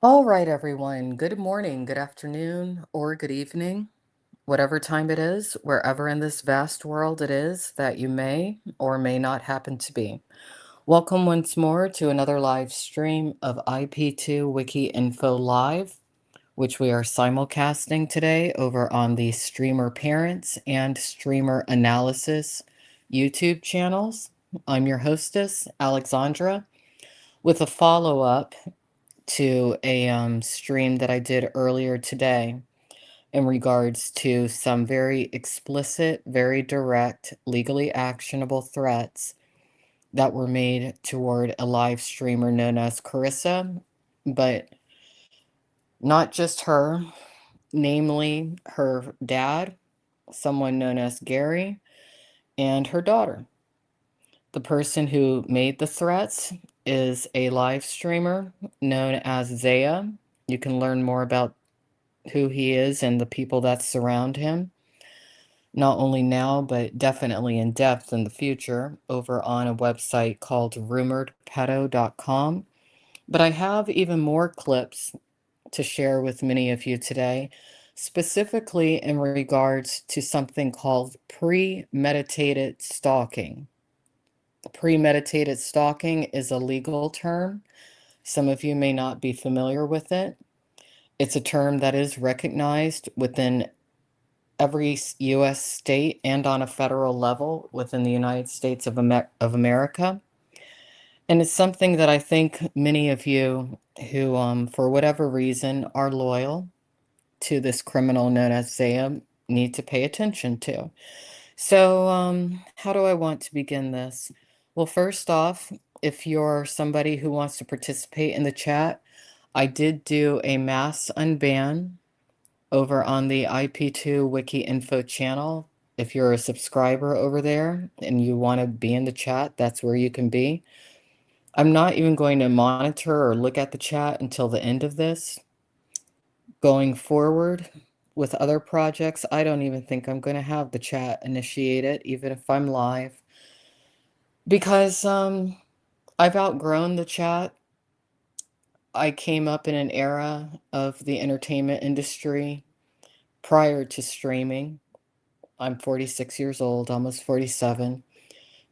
All right, everyone. Good morning, good afternoon, or good evening, whatever time it is, wherever in this vast world it is that you may or may not happen to be. Welcome once more to another live stream of IP2 Wiki Info Live, which we are simulcasting today over on the Streamer Parents and Streamer Analysis YouTube channels. I'm your hostess, Alexandra, with a follow-up to a stream that I did earlier today in regards to some very explicit, very direct, legally actionable threats that were made toward a live streamer known as Kerissa, but not just her, namely her dad, someone known as Gary, and her daughter. The person who made the threats is a live streamer known as Zaya. You can learn more about who he is and the people that surround him, not only now, but definitely in depth in the future, over on a website called rumoredpedo.com. But I have even more clips to share with many of you today, specifically in regards to something called premeditated stalking. Premeditated stalking is a legal term. Some of you may not be familiar with it. It's a term that is recognized within every US state and on a federal level within the United States of America. And it's something that I think many of you who, for whatever reason, are loyal to this criminal known as Zaya need to pay attention to. So, how do I want to begin this? Well, first off, if you're somebody who wants to participate in the chat, I did do a mass unban over on the IP2 Wiki Info channel. If you're a subscriber over there and you want to be in the chat, that's where you can be. I'm not even going to monitor or look at the chat until the end of this. Going forward with other projects, I don't even think I'm going to have the chat initiate it, even if I'm live, because I've outgrown the chat. I came up in an era of the entertainment industry prior to streaming. I'm 46 years old, almost 47,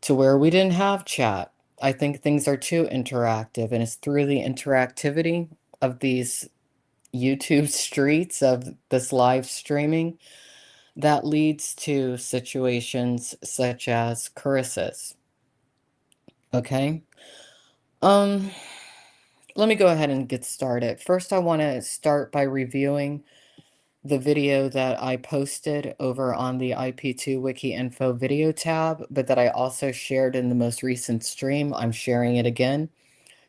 to where we didn't have chat. I think things are too interactive, and it's through the interactivity of these YouTube streets of this live streaming that leads to situations such as Carissa's. Okay. Um, Let me go ahead and get started. First, I want to start by reviewing the video that I posted over on the IP2 Wiki Info video tab, but that I also shared in the most recent stream. I'm sharing it again,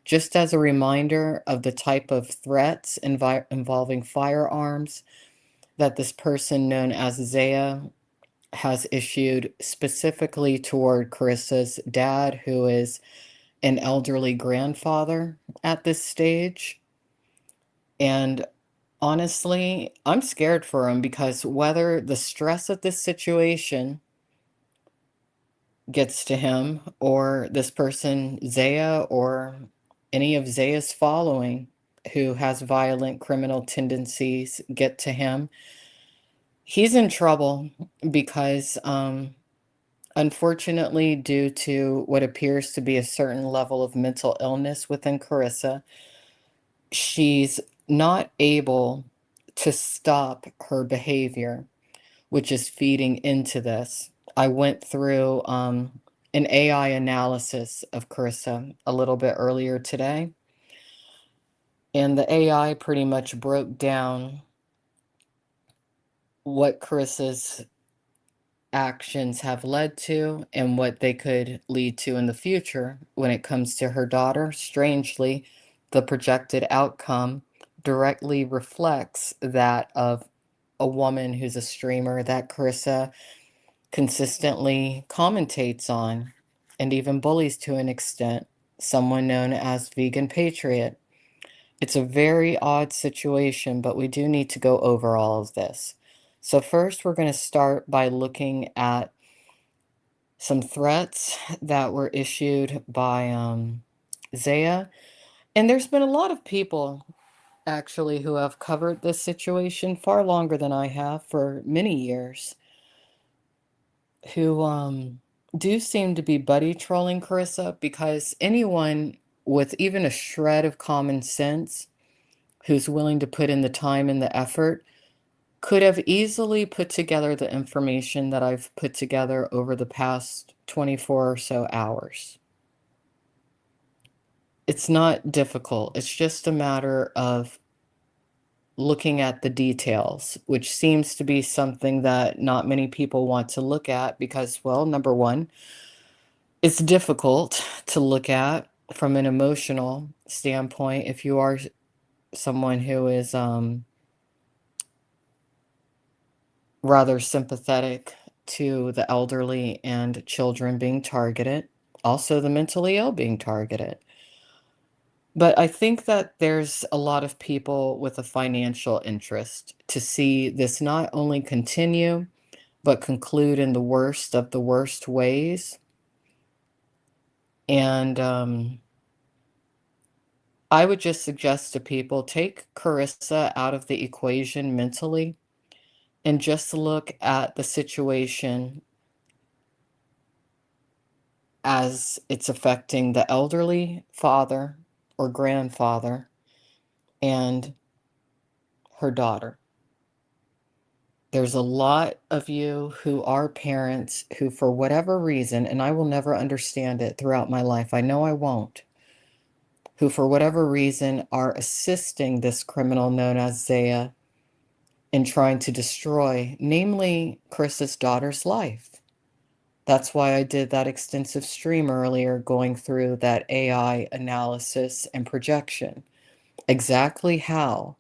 just as a reminder of the type of threats involving firearms that this person known as Zaya has issued specifically toward Carissa's dad, who is an elderly grandfather at this stage. And honestly, I'm scared for him because whether the stress of this situation gets to him or this person, Zaya, or any of Zaya's following who has violent criminal tendencies get to him, he's in trouble because, unfortunately, due to what appears to be a certain level of mental illness within Kerissa, she's not able to stop her behavior, which is feeding into this. I went through an AI analysis of Kerissa a little bit earlier today, and the AI pretty much broke down what Carissa's actions have led to and what they could lead to in the future when it comes to her daughter. Strangely, the projected outcome directly reflects that of a woman who's a streamer that Kerissa consistently commentates on and even bullies to an extent, someone known as Vegan Patriot. It's a very odd situation, but we do need to go over all of this. So first, we're going to start by looking at some threats that were issued by Zaya. And there's been a lot of people actually who have covered this situation far longer than I have for many years, who do seem to be buddy trolling Kerissa, because anyone with even a shred of common sense who's willing to put in the time and the effort could have easily put together the information that I've put together over the past 24 or so hours. It's not difficult. It's just a matter of looking at the details, which seems to be something that not many people want to look at because, well, number one, it's difficult to look at from an emotional standpoint if you are someone who is rather sympathetic to the elderly and children being targeted, also the mentally ill being targeted. But I think that there's a lot of people with a financial interest to see this not only continue, but conclude in the worst of the worst ways. And I would just suggest to people take Kerissa out of the equation mentally and just look at the situation as it's affecting the elderly father or grandfather and her daughter. There's a lot of you who are parents who, for whatever reason, and I will never understand it throughout my life, I know I won't, who, for whatever reason, are assisting this criminal known as Zaya in trying to destroy, namely, Chris's daughter's life. That's why I did that extensive stream earlier going through that AI analysis and projection. Exactly how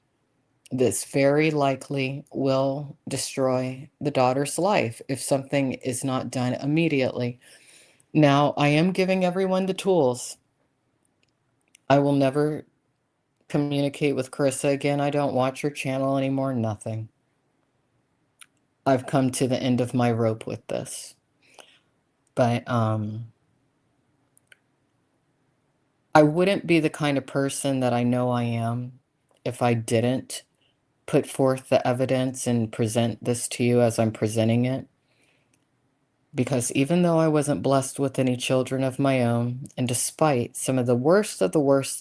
this very likely will destroy the daughter's life if something is not done immediately. Now, I am giving everyone the tools. I will never communicate with Kerissa again. I don't watch her channel anymore, nothing. I've come to the end of my rope with this. But I wouldn't be the kind of person that I know I am if I didn't put forth the evidence and present this to you as I'm presenting it. Because even though I wasn't blessed with any children of my own, and despite some of the worst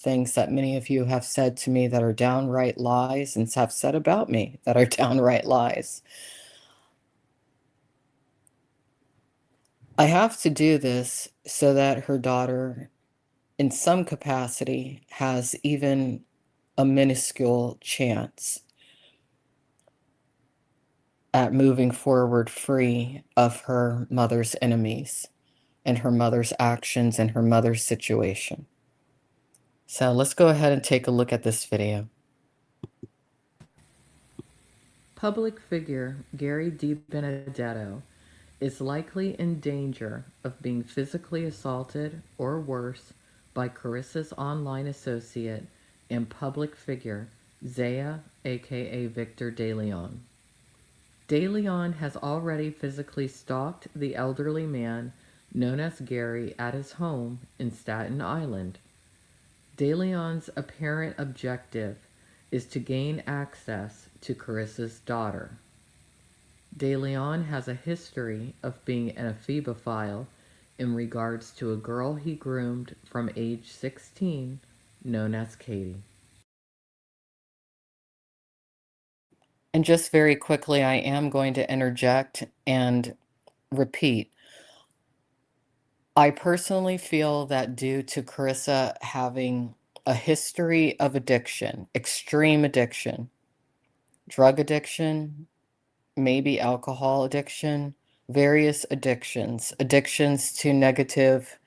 things that many of you have said to me that are downright lies and have said about me that are downright lies, I have to do this so that her daughter, in some capacity, has even a minuscule chance at moving forward free of her mother's enemies and her mother's actions and her mother's situation. So let's go ahead and take a look at this video. Public figure Gary DiBenedetto is likely in danger of being physically assaulted or worse by Kerissa's online associate and public figure Zaya, aka Victor DeLeon. DeLeon has already physically stalked the elderly man known as Gary at his home in Staten Island. DeLeon's apparent objective is to gain access to Kerissa's daughter. DeLeon has a history of being an ephebophile in regards to a girl he groomed from age 16, known as Katie. And just very quickly, I am going to interject and repeat. I personally feel that due to Kerissa having a history of addiction, extreme addiction, drug addiction, maybe alcohol addiction, various addictions, addictions to negative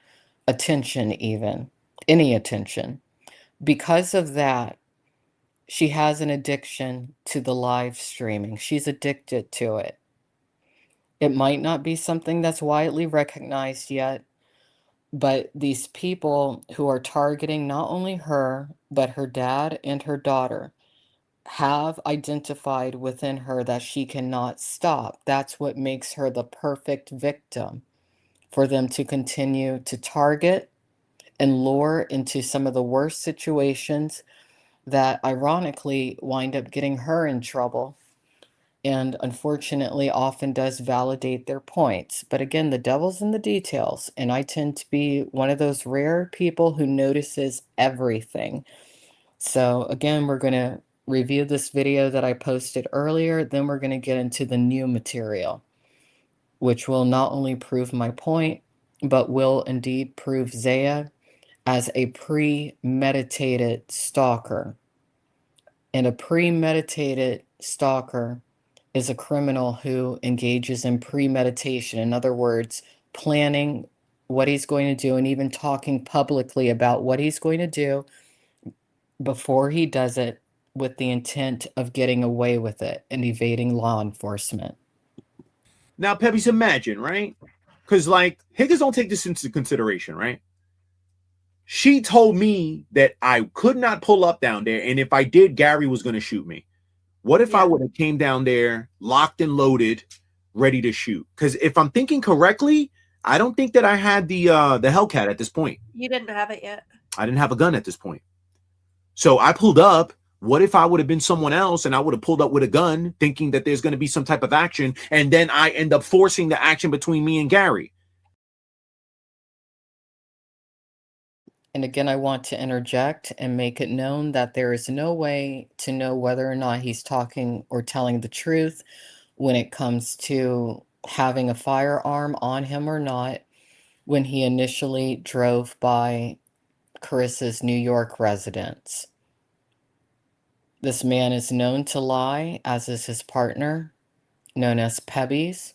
attention, even any attention. Because of that, she has an addiction to the live streaming. She's addicted to it. It might not be something that's widely recognized yet, but these people who are targeting not only her, but her dad and her daughter have identified within her that she cannot stop. That's what makes her the perfect victim for them to continue to target and lure into some of the worst situations that ironically wind up getting her in trouble and unfortunately often does validate their points. But again, the devil's in the details, and I tend to be one of those rare people who notices everything. So again, we're going to review this video that I posted earlier, then we're going to get into the new material, which will not only prove my point, but will indeed prove Zaya as a premeditated stalker. And a premeditated stalker is a criminal who engages in premeditation. In other words, planning what he's going to do and even talking publicly about what he's going to do before he does it with the intent of getting away with it and evading law enforcement. Now, Pebby's imagine, right? Because, like, Higgins don't take this into consideration, right? She told me that I could not pull up down there, and if I did, Gary was going to shoot me. What if I would have came down there, locked and loaded, ready to shoot? Because if I'm thinking correctly, I don't think that I had the Hellcat at this point. You didn't have it yet. I didn't have a gun at this point. So I pulled up. What if I would have been someone else and I would have pulled up with a gun thinking that there's going to be some type of action, and then I end up forcing the action between me and Gary? And again, I want to interject and make it known that there is no way to know whether or not he's talking or telling the truth when it comes to having a firearm on him or not when he initially drove by Kerissa's New York residence. This man is known to lie, as is his partner, known as Pebbies.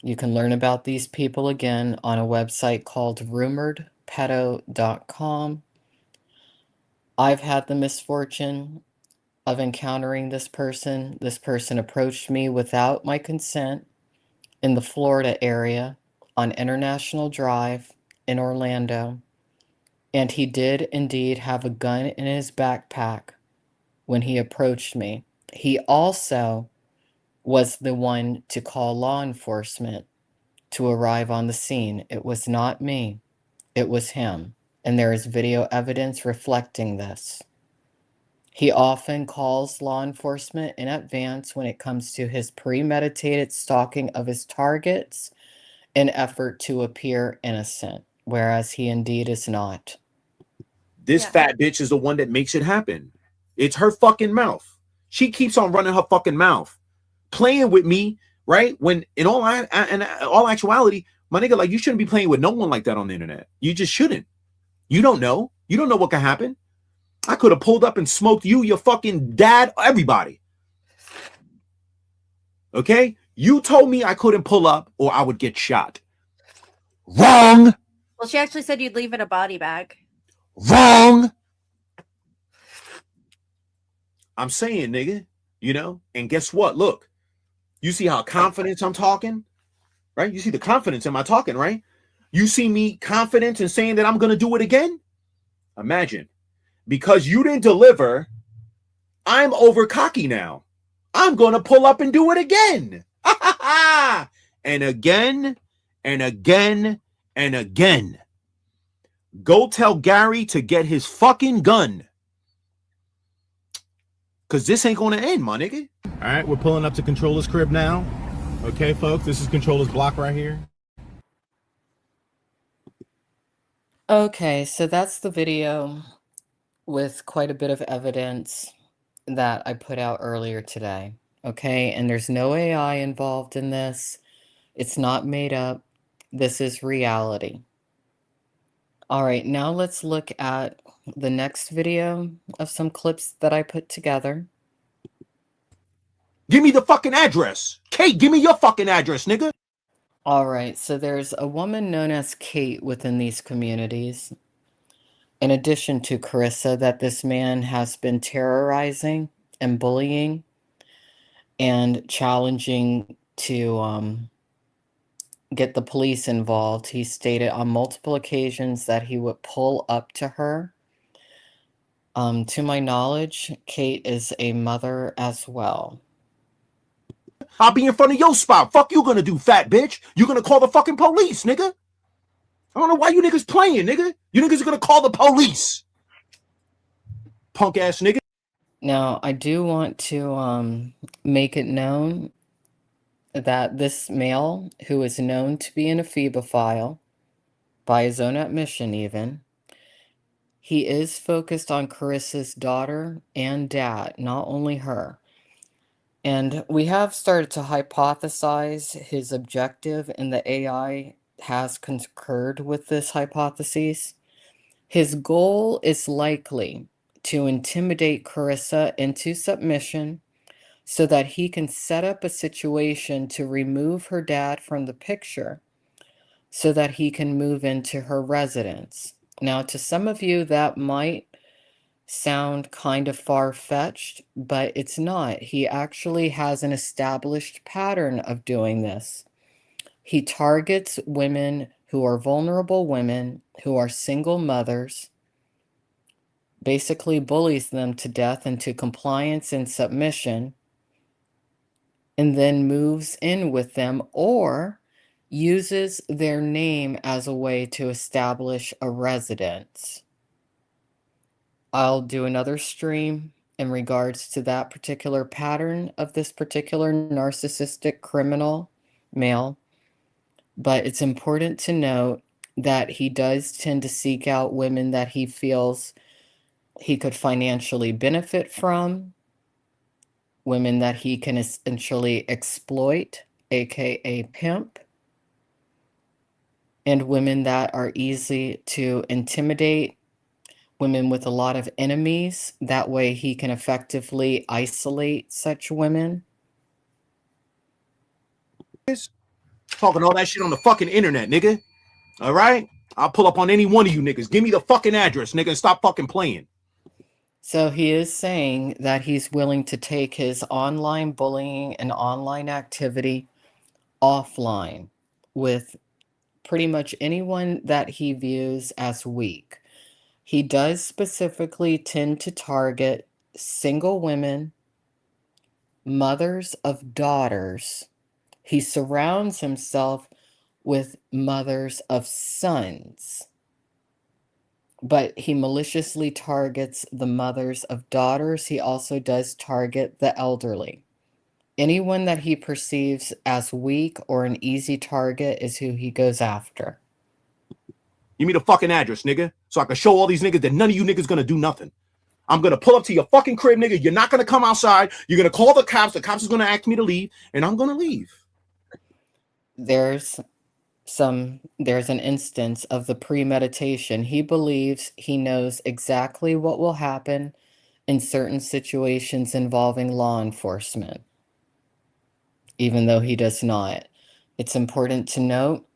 You can learn about these people again on a website called rumoredpedo.com. I've had the misfortune of encountering this person. This person approached me without my consent in the Florida area on International Drive in Orlando. And he did indeed have a gun in his backpack when he approached me. He also was the one to call law enforcement to arrive on the scene. It was not me. It was him. And there is video evidence reflecting this. He often calls law enforcement in advance when it comes to his premeditated stalking of his targets in effort to appear innocent, whereas he indeed is not. This fat bitch is the one that makes it happen. It's her fucking mouth. She keeps on running her fucking mouth, playing with me, right? When in all actuality, my nigga, like, you shouldn't be playing with no one like that on the internet. You just shouldn't. You don't know. You don't know what could happen. I could have pulled up and smoked you, your fucking dad, everybody. Okay? You told me I couldn't pull up or I would get shot. Wrong. Well, she actually said you'd leave in a body bag. Wrong. I'm saying, nigga, you know, and guess what? Look, you see how confident I'm talking, right? You see the confidence in my talking, right? You see me confident in saying that I'm going to do it again? Imagine. Because you didn't deliver, I'm over cocky now. I'm going to pull up and do it again. And again, and again, and again. Go tell Gary to get his fucking gun. Because this ain't going to end, my nigga. All right, we're pulling up to Controller's crib now. Okay, folks, this is Controller's block right here. Okay, so that's the video with quite a bit of evidence that I put out earlier today. Okay, and there's no AI involved in this. It's not made up. This is reality. All right, now let's look at the next video of some clips that I put together. Give me the fucking address. Kate, give me your fucking address, nigga. All right, so there's a woman known as Kate within these communities, in addition to Kerissa, that this man has been terrorizing and bullying and challenging to get the police involved. He stated on multiple occasions that he would pull up to her. To my knowledge, Kate is a mother as well. I'll be in front of your spot. Fuck you gonna do, fat bitch. You gonna call the fucking police, nigga. I don't know why you niggas playing, nigga. You niggas are gonna call the police. punk ass nigga. Now, I do want to make it known that this male, who is known to be an ephebophile, by his own admission even, he is focused on Kerissa's daughter and dad, not only her. And we have started to hypothesize his objective, and the AI has concurred with this hypothesis. His goal is likely to intimidate Kerissa into submission so that he can set up a situation to remove her dad from the picture so that he can move into her residence. Now, to some of you, that might sound kind of far-fetched, but it's not. He actually has an established pattern of doing this. He targets women who are vulnerable women, who are single mothers, basically bullies them to death into compliance and submission, and then moves in with them or uses their name as a way to establish a residence. I'll do another stream in regards to that particular pattern of this particular narcissistic criminal male, but it's important to note that he does tend to seek out women that he feels he could financially benefit from, women that he can essentially exploit, aka pimp, and women that are easy to intimidate, women with a lot of enemies. That way he can effectively isolate such women. Talking all that shit on the fucking internet, nigga. All right? I'll pull up on any one of you niggas. Give me the fucking address, nigga, and stop fucking playing. So he is saying that he's willing to take his online bullying and online activity offline with pretty much anyone that he views as weak. He does specifically tend to target single women, mothers of daughters. He surrounds himself with mothers of sons, but he maliciously targets the mothers of daughters. He also does target the elderly. Anyone that he perceives as weak or an easy target is who he goes after. Give me the fucking address, nigga, so I can show all these niggas that none of you niggas gonna do nothing. I'm gonna pull up to your fucking crib, nigga. You're not gonna come outside. You're gonna call the cops. The cops is gonna ask me to leave, and I'm gonna leave. There's an instance of the premeditation. He believes he knows exactly what will happen in certain situations involving law enforcement, even though he does not. It's important to note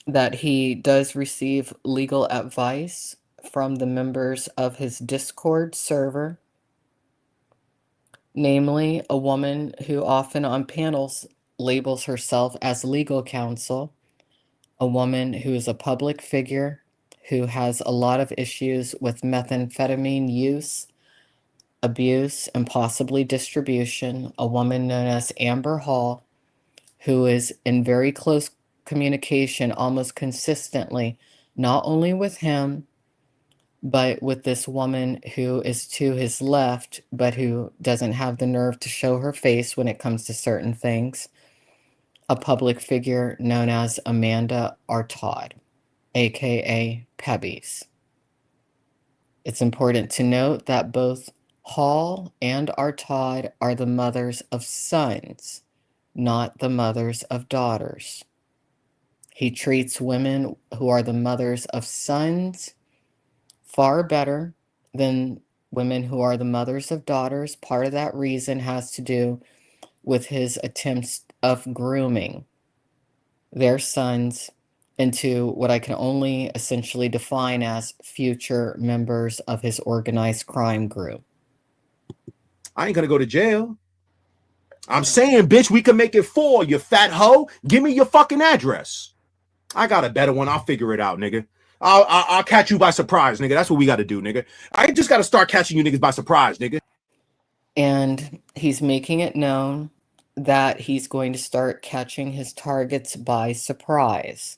that he does receive legal advice from the members of his Discord server, namely a woman who often on panels labels herself as legal counsel, a woman who is a public figure who has a lot of issues with methamphetamine use, abuse, and possibly distribution, a woman known as Amber Hall, who is in very close communication almost consistently, not only with him, but with this woman who is to his left, but who doesn't have the nerve to show her face when it comes to certain things, a public figure known as Amanda Artaud, aka Pebbies. It's important to note that both Hall and Artaud are the mothers of sons, not the mothers of daughters. He treats women who are the mothers of sons far better than women who are the mothers of daughters. Part of that reason has to do with his attempts of grooming their sons into what I can only essentially define as future members of his organized crime group. I ain't gonna go to jail. I'm saying, bitch, we can make it 4, you fat hoe. Give me your fucking address. I got a better one. I'll figure it out, nigga. I'll catch you by surprise, nigga. That's what we got to do, nigga. I just got to start catching you niggas by surprise, nigga. And he's making it known that he's going to start catching his targets by surprise.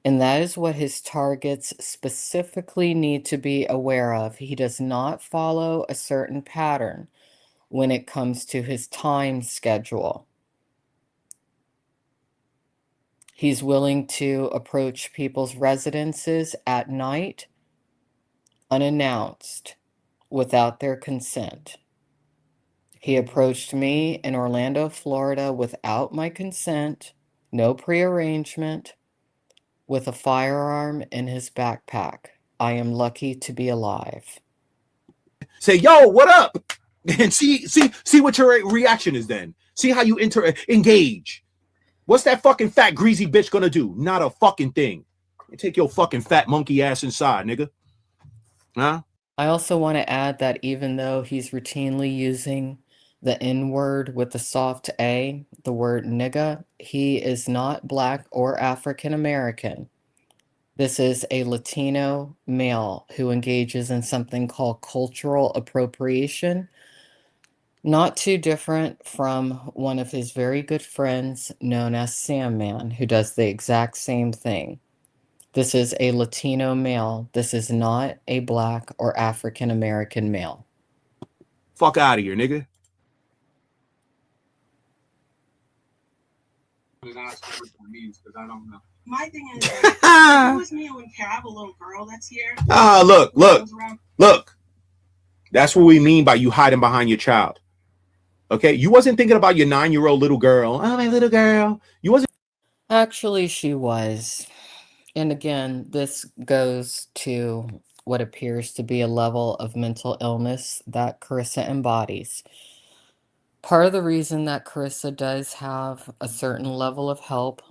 And that is what his targets specifically need to be aware of. He does not follow a certain pattern when it comes to his time schedule. He's willing to approach people's residences at night, unannounced, without their consent. He approached me in Orlando, Florida, without my consent, no prearrangement, with a firearm in his backpack. I am lucky to be alive. Say, yo, what up? And see what your reaction is then. See how you engage. What's that fucking fat greasy bitch gonna do? Not a fucking thing. Take your fucking fat monkey ass inside, nigga. Huh? I also want to add that even though he's routinely using the N word with the soft A, the word nigga, he is not Black or African American. This is a Latino male who engages in something called cultural appropriation, not too different from one of his very good friends known as Sandman, who does the exact same thing. This is a Latino male. This is not a Black or African American male. Fuck out of here, nigga. My thing is, if it was me, I wouldn't care. I have a little girl that's here. Look. That's what we mean by you hiding behind your child. Okay? You wasn't thinking about your 9-year-old little girl. Oh, my little girl. You wasn't. Actually, she was. And again, this goes to what appears to be a level of mental illness that Kerissa embodies. Part of the reason that Kerissa does have a certain level of help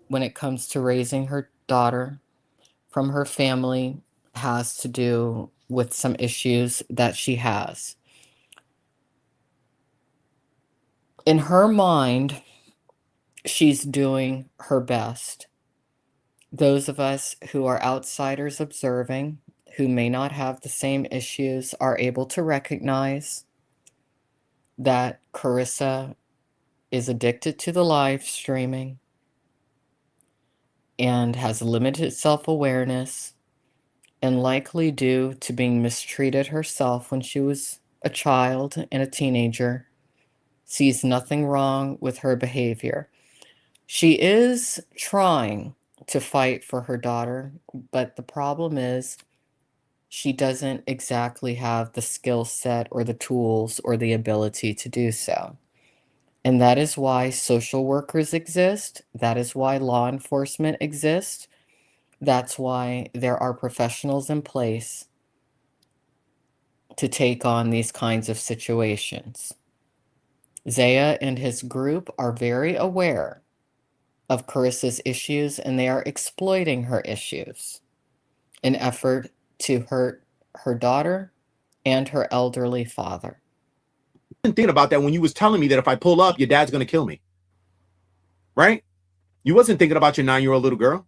when it comes to raising her daughter from her family has to do with some issues that she has. In her mind, she's doing her best. Those of us who are outsiders observing, who may not have the same issues, are able to recognize that Kerissa is addicted to the live streaming and has limited self-awareness, and likely due to being mistreated herself when she was a child and a teenager, sees nothing wrong with her behavior. She is trying to fight for her daughter, but the problem is she doesn't exactly have the skill set or the tools or the ability to do so. And that is why social workers exist. That is why law enforcement exists. That's why there are professionals in place to take on these kinds of situations. Zaya and his group are very aware of Kerissa's issues, and they are exploiting her issues in effort to hurt her daughter and her elderly father. Thinking about that when you was telling me that if I pull up, your dad's gonna kill me. Right? You wasn't thinking about your 9-year-old little girl.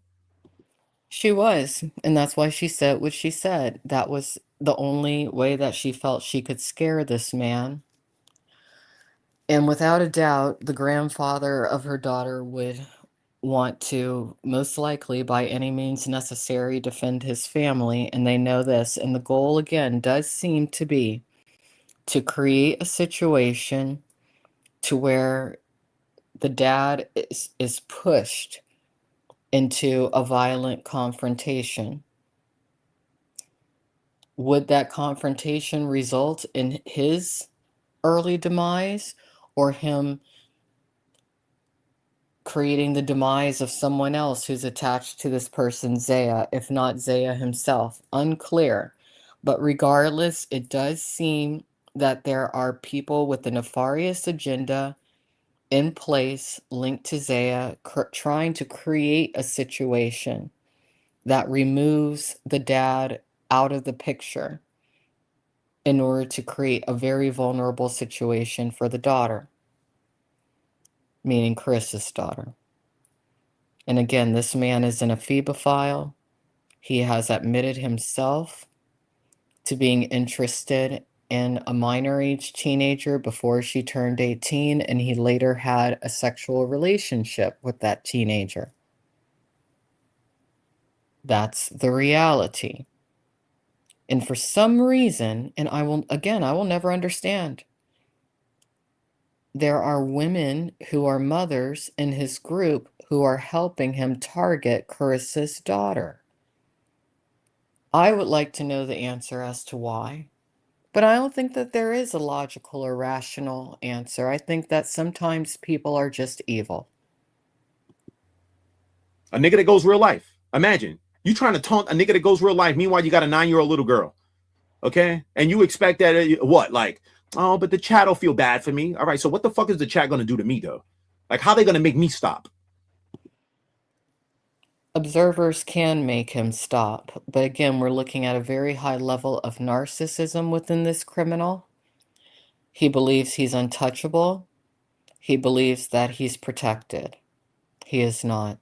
She was, and that's why she said what she said. That was the only way that she felt she could scare this man. And without a doubt, the grandfather of her daughter would want to, most likely, by any means necessary, defend his family, and they know this. And the goal, again, does seem to be to create a situation to where the dad is pushed into a violent confrontation. Would that confrontation result in his early demise or him creating the demise of someone else who's attached to this person, Zaya, if not Zaya himself? Unclear. But regardless, it does seem that there are people with a nefarious agenda in place linked to Zaya trying to create a situation that removes the dad out of the picture in order to create a very vulnerable situation for the daughter, meaning Kerissa's daughter. And again, this man is an ephebophile. He has admitted himself to being interested in a minor age teenager before she turned 18, and he later had a sexual relationship with that teenager. That's the reality. And for some reason, and I will never understand, there are women who are mothers in his group who are helping him target Kerissa's daughter. I would like to know the answer as to why. But I don't think that there is a logical or rational answer. I think that sometimes people are just evil. A nigga that goes real life. Imagine you trying to taunt a nigga that goes real life. Meanwhile, you got a 9-year-old little girl. Okay. And you expect that what? Like, oh, but the chat will feel bad for me. All right. So what the fuck is the chat going to do to me though? Like, how they going to make me stop? Observers can make him stop. But again, we're looking at a very high level of narcissism within this criminal. He believes he's untouchable. He believes that he's protected. He is not.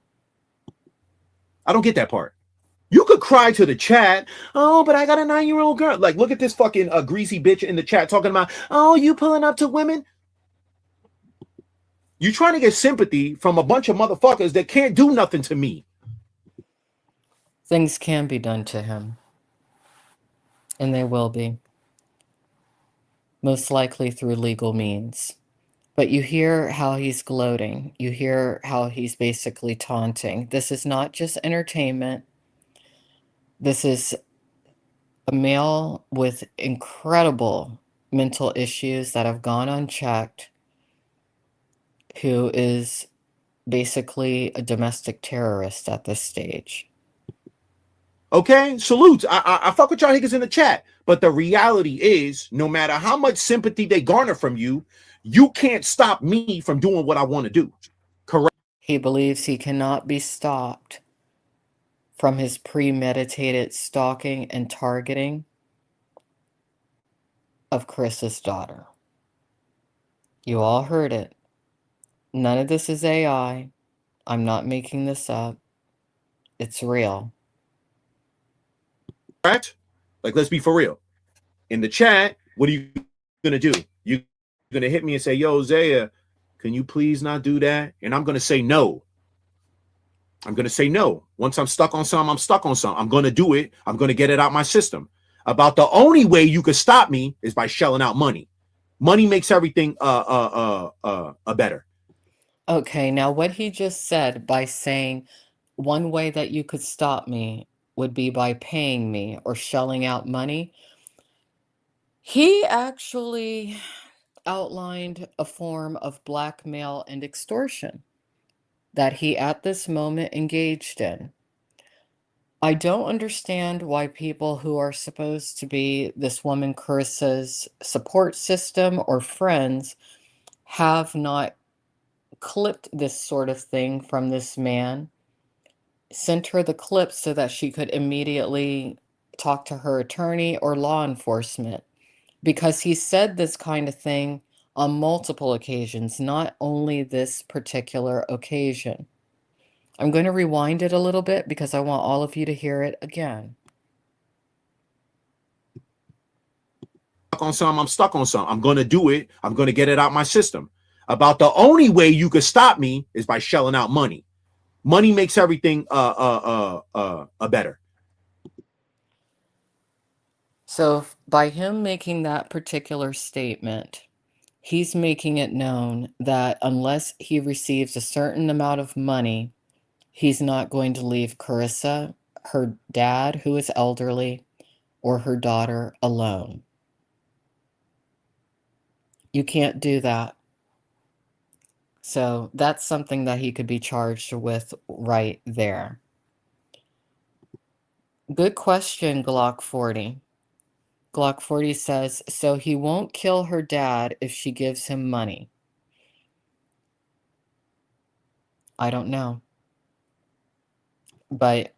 I don't get that part. You could cry to the chat, oh, but I got a 9-year-old girl. Like, look at this fucking greasy bitch in the chat talking about, oh, you pulling up to women? You trying to get sympathy from a bunch of motherfuckers that can't do nothing to me. Things can be done to him. And they will be. Most likely through legal means. But you hear how he's gloating. You hear how he's basically taunting. This is not just entertainment. This is a male with incredible mental issues that have gone unchecked, who is basically a domestic terrorist at this stage. Okay, salutes. I fuck with y'all niggas in the chat. But the reality is, no matter how much sympathy they garner from you, you can't stop me from doing what I want to do. Correct? He believes he cannot be stopped from his premeditated stalking and targeting of Kerissa's daughter. You all heard it. None of this is AI. I'm not making this up. It's real. Correct? Like, let's be for real. In the chat, what are you gonna do? You're gonna hit me and say, yo, Zaya, can you please not do that? And I'm gonna say no. I'm gonna say no. Once I'm stuck on something, I'm stuck on something. I'm gonna do it. I'm gonna get it out my system. About the only way you could stop me is by shelling out money. Money makes everything better. Okay, now what he just said by saying one way that you could stop me would be by paying me or shelling out money. He actually outlined a form of blackmail and extortion that he at this moment engaged in. I don't understand why people who are supposed to be this woman Kerissa's support system or friends have not clipped this sort of thing from this man, sent her the clips so that she could immediately talk to her attorney or law enforcement, because he said this kind of thing on multiple occasions, not only this particular occasion. I'm going to rewind it a little bit because I want all of you to hear it again. On something, I'm stuck on something. I'm going to do it. I'm going to get it out my system. About the only way you could stop me is by shelling out money. Money makes everything better. So by him making that particular statement, he's making it known that unless he receives a certain amount of money, he's not going to leave Kerissa, her dad, who is elderly, or her daughter alone. You can't do that. So that's something that he could be charged with right there. Good question, Glock 40. Glock 40 says, so he won't kill her dad if she gives him money. I don't know. But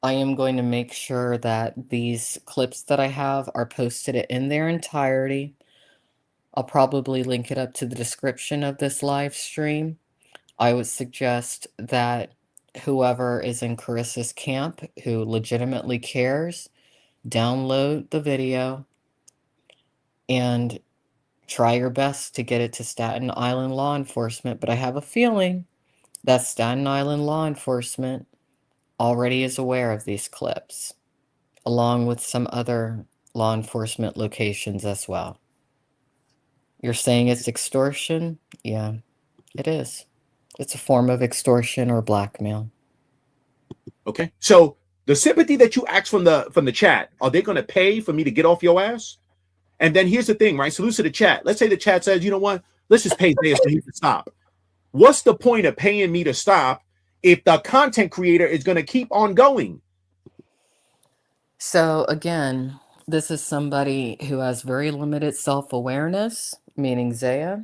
I am going to make sure that these clips that I have are posted in their entirety. I'll probably link it up to the description of this live stream. I would suggest that whoever is in Kerissa's camp who legitimately cares, download the video and try your best to get it to Staten Island law enforcement. But I have a feeling that Staten Island law enforcement already is aware of these clips, along with some other law enforcement locations as well. You're saying it's extortion? Yeah, it is. It's a form of extortion or blackmail. Okay. So the sympathy that you ask from the chat, are they gonna pay for me to get off your ass? And then here's the thing, right? Salute to the chat. Let's say the chat says, you know what? Let's just pay Zaya so he can stop. What's the point of paying me to stop if the content creator is gonna keep on going? So again, this is somebody who has very limited self-awareness, meaning Zaya.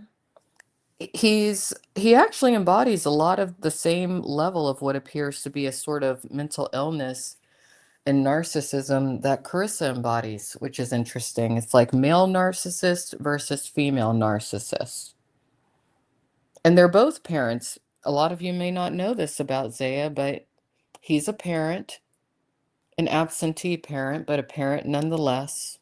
He actually embodies a lot of the same level of what appears to be a sort of mental illness and narcissism that Kerissa embodies, which is interesting. It's like male narcissist versus female narcissist. And they're both parents. A lot of you may not know this about Zaya, but he's a parent, an absentee parent, but a parent nonetheless.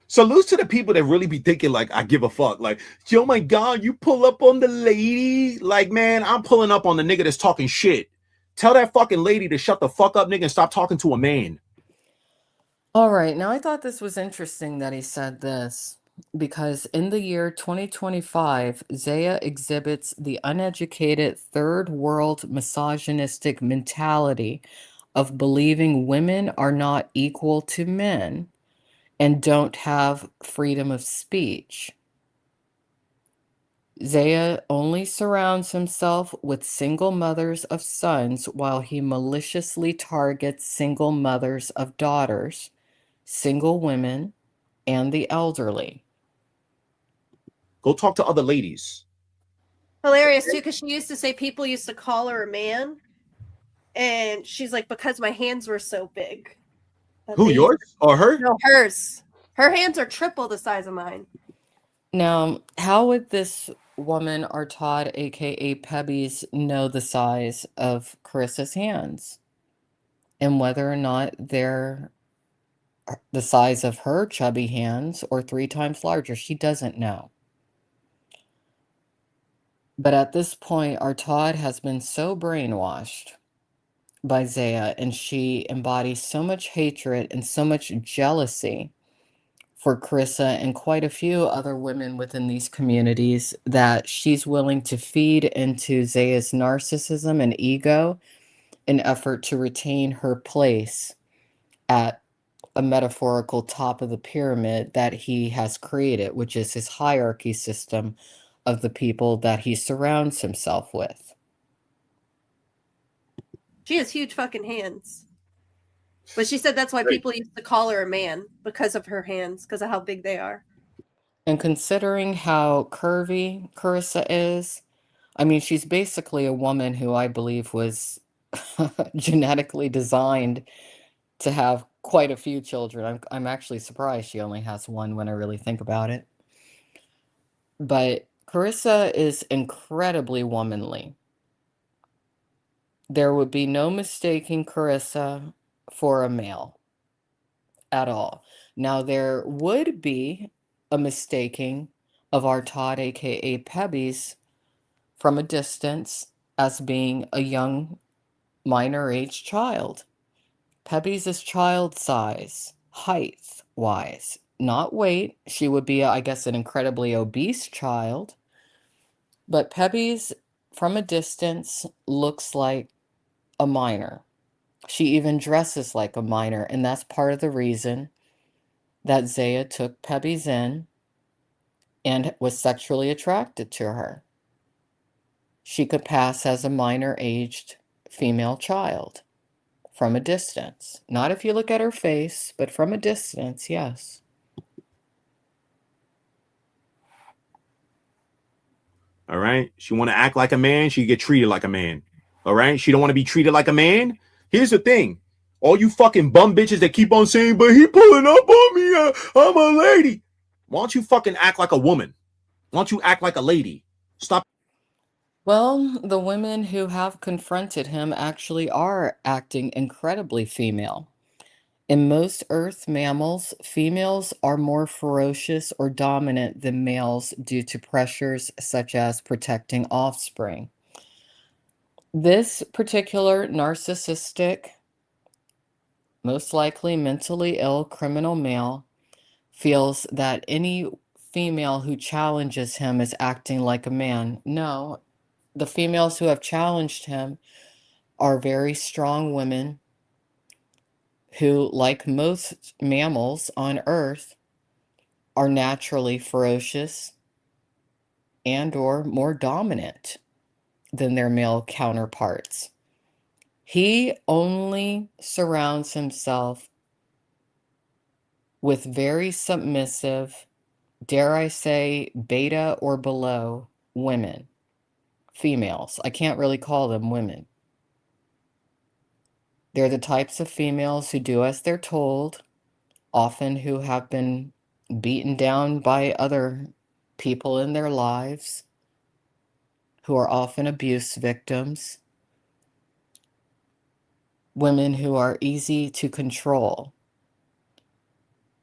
Salute to the people that really be thinking like I give a fuck. Like, oh my god, you pull up on the lady. Like, man, I'm pulling up on the nigga that's talking shit. Tell that fucking lady to shut the fuck up, nigga, and stop talking to a man. All right, now I thought this was interesting that he said this because in the year 2025, Zaya exhibits the uneducated third world misogynistic mentality of believing women are not equal to men and don't have freedom of speech. Zaya only surrounds himself with single mothers of sons while he maliciously targets single mothers of daughters, single women, and the elderly. Go talk to other ladies. Hilarious too, because she used to say people used to call her a man, and she's like, because my hands were so big. Who, yours or her? No, hers. Her hands are triple the size of mine. Now, how would this woman or Todd, aka Pebby's, know the size of Kerissa's hands and whether or not they're the size of her chubby hands or 3 times larger? She doesn't know. But at this point, our Todd has been so brainwashed by Zaya, and she embodies so much hatred and so much jealousy for Kerissa and quite a few other women within these communities that she's willing to feed into Zaya's narcissism and ego in effort to retain her place at a metaphorical top of the pyramid that he has created, which is his hierarchy system of the people that he surrounds himself with. She has huge fucking hands. But she said that's why people used to call her a man, because of her hands, because of how big they are. And considering how curvy Kerissa is, I mean, she's basically a woman who I believe was genetically designed to have quite a few children. I'm actually surprised she only has one when I really think about it. But Kerissa is incredibly womanly. There would be no mistaking Kerissa for a male at all. Now, there would be a mistaking of our Todd, aka Pebbies, from a distance as being a young minor age child. Pebby's is child size, height wise, not weight. She would be, I guess, an incredibly obese child. But Pebby's from a distance looks like a minor. She even dresses like a minor, and that's part of the reason that Zaya took Pebby's in and was sexually attracted to her. She could pass as a minor aged female child. From a distance. Not if you look at her face, but from a distance, yes. All right. She want to act like a man, she get treated like a man. All right. She don't want to be treated like a man. Here's the thing. All you fucking bum bitches that keep on saying, but he pulling up on me. I'm a lady. Why don't you fucking act like a woman? Why don't you act like a lady? Stop. Well, the women who have confronted him actually are acting incredibly female. In most Earth mammals, females are more ferocious or dominant than males due to pressures such as protecting offspring. This particular narcissistic, most likely mentally ill criminal male feels that any female who challenges him is acting like a man. No, the females who have challenged him are very strong women who, like most mammals on Earth, are naturally ferocious and or more dominant than their male counterparts. He only surrounds himself with very submissive, dare I say, beta or below women, females. I can't really call them women. They're the types of females who do as they're told, often who have been beaten down by other people in their lives, who are often abuse victims, women who are easy to control.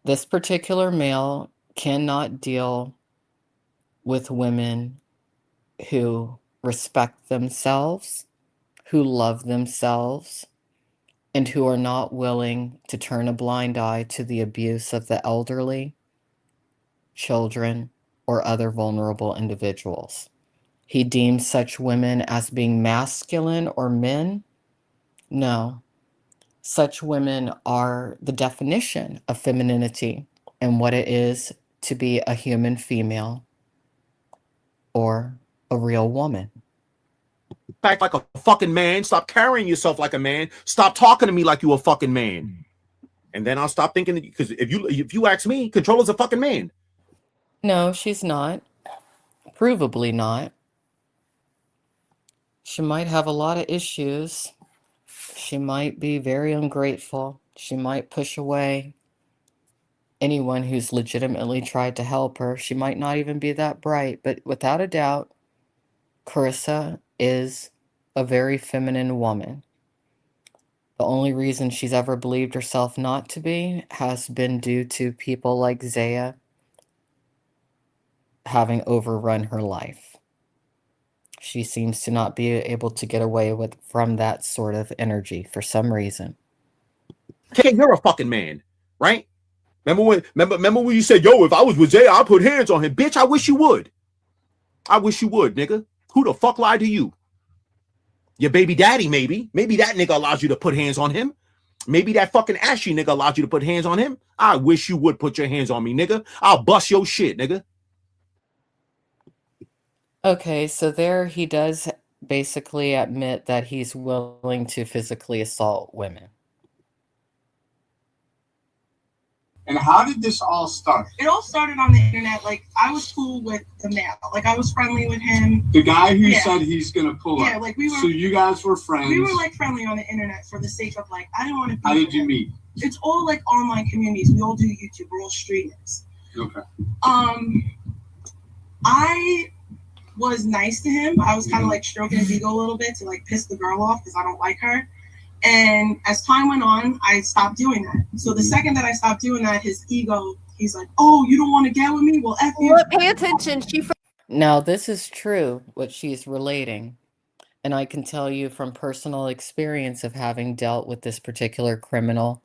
This particular male cannot deal with women who respect themselves, who love themselves, and who are not willing to turn a blind eye to the abuse of the elderly, children, or other vulnerable individuals. He deems such women as being masculine or men. No, such women are the definition of femininity and what it is to be a human female or a real woman. Act like a fucking man. Stop carrying yourself like a man. Stop talking to me like you a fucking man. And then I'll stop thinking that, because if you ask me, Controller's a fucking man. No, she's not. Provably not. She might have a lot of issues. She might be very ungrateful. She might push away anyone who's legitimately tried to help her. She might not even be that bright, but without a doubt, Kerissa is a very feminine woman. The only reason she's ever believed herself not to be has been due to people like Zaya having overrun her life. She seems to not be able to get away from that sort of energy for some reason. Okay, you're a fucking man, right? Remember when you said, yo, if I was with Zaya, I'd put hands on him. Bitch, I wish you would. I wish you would, nigga. Who the fuck lied to you? Your baby daddy, maybe. Maybe that nigga allows you to put hands on him. Maybe that fucking ashy nigga allowed you to put hands on him. I wish you would put your hands on me, nigga. I'll bust your shit, nigga. Okay, so there he does basically admit that he's willing to physically assault women. And how did this all start? It all started on the internet. Like, I was cool with the male. Like, I was friendly with him. The guy who said he's gonna pull up. Yeah, like we were. So you guys were friends. We were like friendly on the internet for the sake of like I didn't want to. How did you meet? It's all like online communities. We all do YouTube. We're all streamers. Okay. I was nice to him. I was kind of like stroking his ego a little bit to like piss the girl off because I don't like her. And as time went on, I stopped doing that. So the second that I stopped doing that, his ego, he's like, "Oh, you don't want to get with me? Well, F you." Well, pay attention. Now, this is true, what she's relating. And I can tell you from personal experience of having dealt with this particular criminal,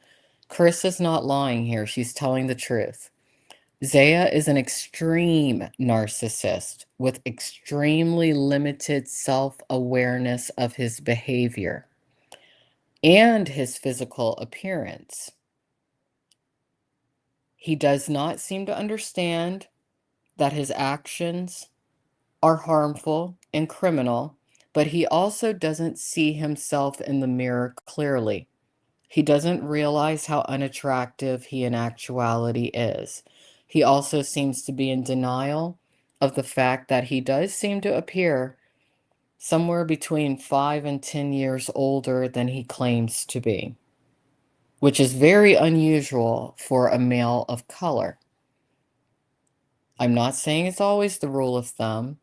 Carissa's not lying here. She's telling the truth. Zaya is an extreme narcissist with extremely limited self-awareness of his behavior and his physical appearance. He does not seem to understand that his actions are harmful and criminal, but he also doesn't see himself in the mirror clearly. He doesn't realize how unattractive he in actuality is. He also seems to be in denial of the fact that he does seem to appear somewhere between 5 and 10 years older than he claims to be, which is very unusual for a male of color. I'm not saying it's always the rule of thumb,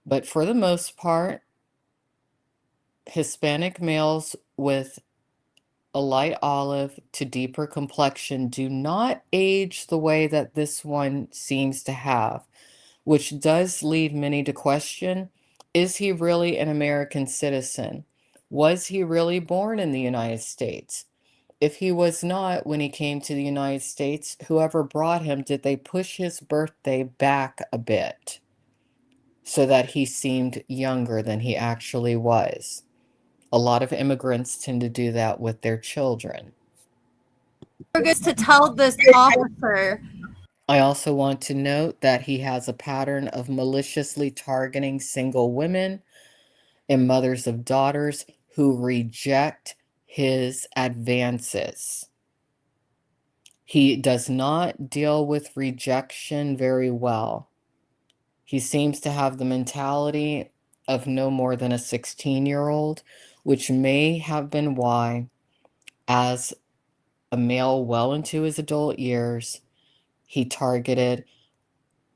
but for the most part, Hispanic males with a light olive to deeper complexion do not age the way that this one seems to have, which does lead many to question, is he really an American citizen? Was he really born in the United States? If he was not when he came to the United States, whoever brought him, did they push his birthday back a bit so that he seemed younger than he actually was? A lot of immigrants tend to do that with their children. Forgets to tell this officer. I also want to note that he has a pattern of maliciously targeting single women and mothers of daughters who reject his advances. He does not deal with rejection very well. He seems to have the mentality of no more than a 16-year-old, which may have been why, as a male well into his adult years, he targeted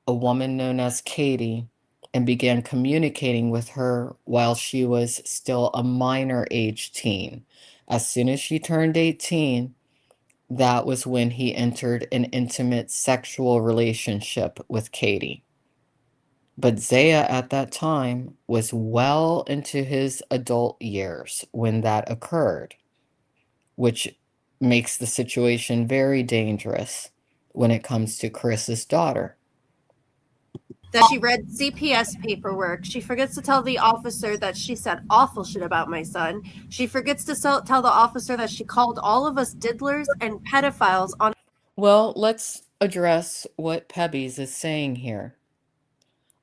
a woman known as Katie and began communicating with her while she was still a minor age teen. As soon as she turned 18, that was when he entered an intimate sexual relationship with Katie. But Zaya at that time was well into his adult years when that occurred, which makes the situation very dangerous when it comes to Kerissa's daughter. That she read CPS paperwork. She forgets to tell the officer that she said awful shit about my son. She forgets to tell the officer that she called all of us diddlers and pedophiles on. Well, let's address what Pebbles is saying here.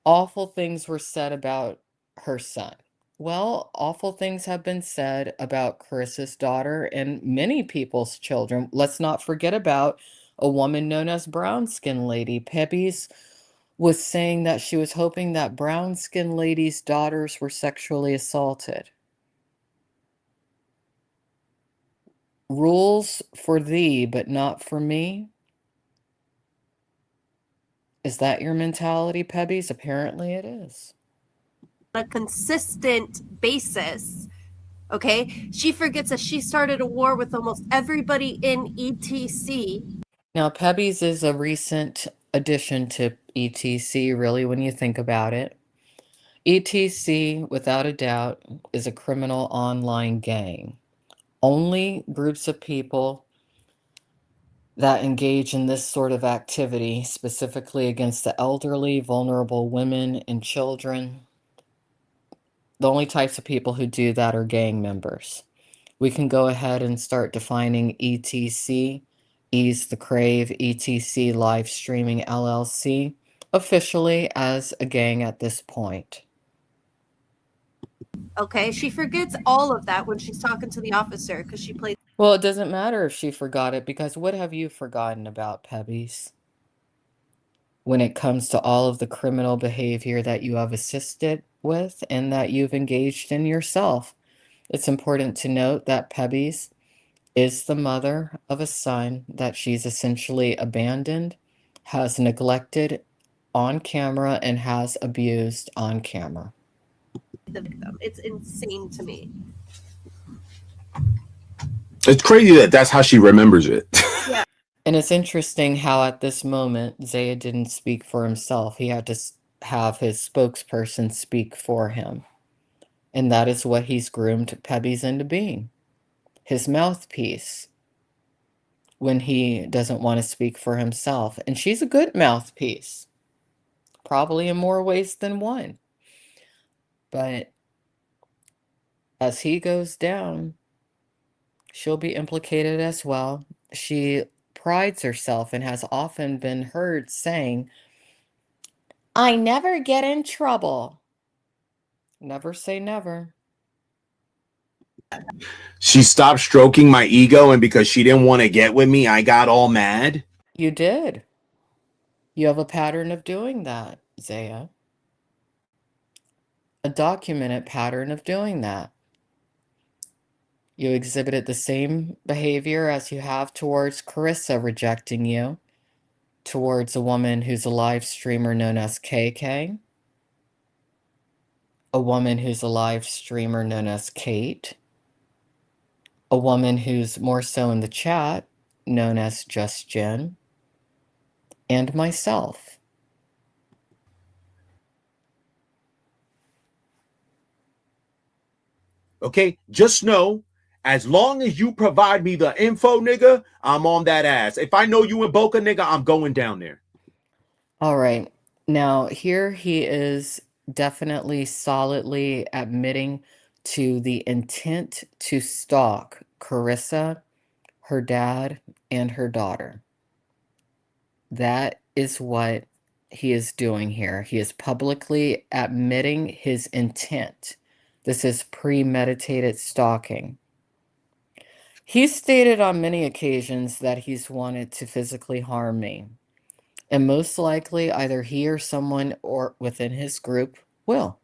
Awful things were said about her son. Well, awful things have been said about Kerissa's daughter and many people's children. Let's not forget about a woman known as Brown Skin Lady. Pebbles was saying that she was hoping that brown skin ladies' daughters were sexually assaulted. Rules for thee, but not for me? Is that your mentality, Pebbles? Apparently it is. A consistent basis. Okay? She forgets that she started a war with almost everybody in ETC. Now, Pebbles is a recent addition to ETC, really, when you think about it. ETC, without a doubt, is a criminal online gang. Only groups of people that engage in this sort of activity, specifically against the elderly, vulnerable women, and children, the only types of people who do that are gang members. We can go ahead and start defining ETC, Ease the Crave, ETC Live Streaming LLC, officially as a gang at this point. Okay? She forgets all of that when she's talking to the officer because she played. Well, it doesn't matter if she forgot it, because what have you forgotten about, Pebbles? When it comes to all of the criminal behavior that you have assisted with and that you've engaged in yourself. It's important to note that Pebbles is the mother of a son that she's essentially abandoned, has neglected on camera, and has abused on camera. The victim. It's insane to me. It's crazy that that's how she remembers it. Yeah. And it's interesting how at this moment, Zaya didn't speak for himself. He had to have his spokesperson speak for him. And that is what he's groomed Pebbles into being. His mouthpiece when he doesn't want to speak for himself. And she's a good mouthpiece, probably in more ways than one. But as he goes down, she'll be implicated as well. She prides herself and has often been heard saying, "I never get in trouble." Never say never. She stopped stroking my ego, and because she didn't want to get with me, I got all mad. You did. You have a pattern of doing that, Zaya. A documented pattern of doing that. You exhibited the same behavior as you have towards Kerissa rejecting you, towards a woman who's a live streamer known as KK, a woman who's a live streamer known as Kate, a woman who's more so in the chat, known as Just Jen, and myself. Okay, just know, as long as you provide me the info, nigga, I'm on that ass. If I know you in Boca, nigga, I'm going down there. All right. Now, here he is definitely solidly admitting to the intent to stalk Kerissa, her dad, and her daughter. That is what he is doing here. He is publicly admitting his intent. This is premeditated stalking. He's stated on many occasions that he's wanted to physically harm me. And most likely, either he or someone or within his group will.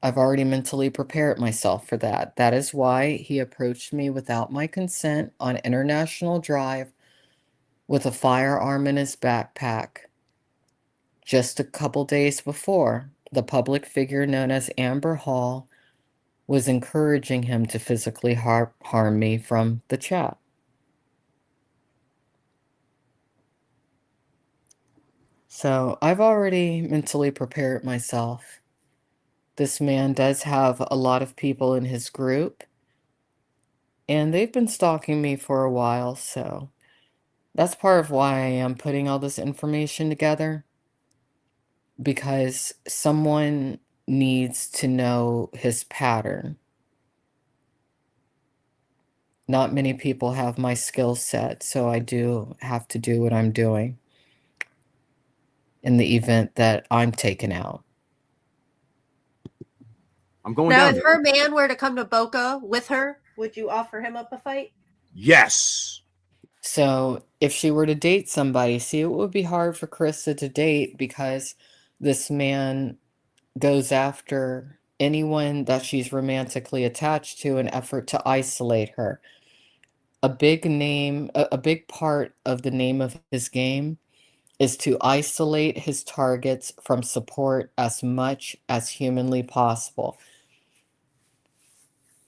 I've already mentally prepared myself for that. That is why he approached me without my consent on International Drive with a firearm in his backpack. Just a couple days before, the public figure known as Amber Hall was encouraging him to physically harm me from the chat. So I've already mentally prepared myself. This man does have a lot of people in his group, and they've been stalking me for a while, so that's part of why I am putting all this information together, because someone needs to know his pattern. Not many people have my skill set, so I do have to do what I'm doing in the event that I'm taken out. I'm going Now, down if there. her man were to come to Boca with her, would you offer him up a fight? Yes. So if she were to date somebody, see, it would be hard for Kerissa to date because this man goes after anyone that she's romantically attached to in effort to isolate her. A big part of the name of his game is to isolate his targets from support as much as humanly possible.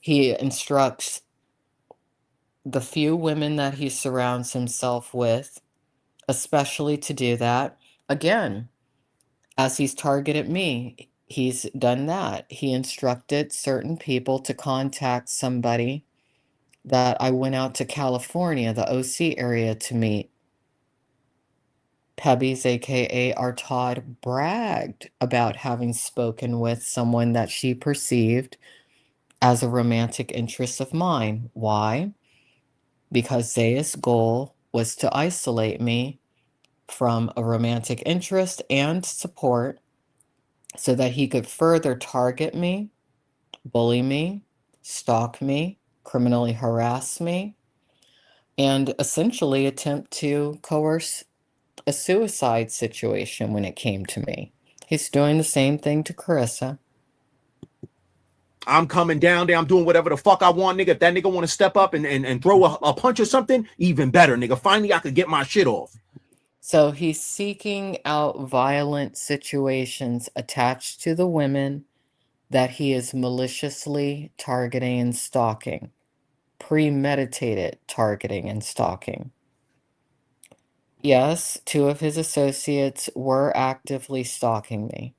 He instructs the few women that he surrounds himself with, especially to do that. Again, as he's targeted me, he's done that. He instructed certain people to contact somebody that I went out to California, the OC area, to meet. Pebby's, aka our Todd, bragged about having spoken with someone that she perceived as a romantic interest of mine. Why? Because Zaya's goal was to isolate me from a romantic interest and support so that he could further target me, bully me, stalk me, criminally harass me, and essentially attempt to coerce a suicide situation when it came to me. He's doing the same thing to Kerissa. I'm coming down there. I'm doing whatever the fuck I want, nigga. If that nigga want to step up and throw a punch or something, even better, nigga. Finally, I could get my shit off. So he's seeking out violent situations attached to the women that he is maliciously targeting and stalking. Premeditated targeting and stalking. Yes, two of his associates were actively stalking me.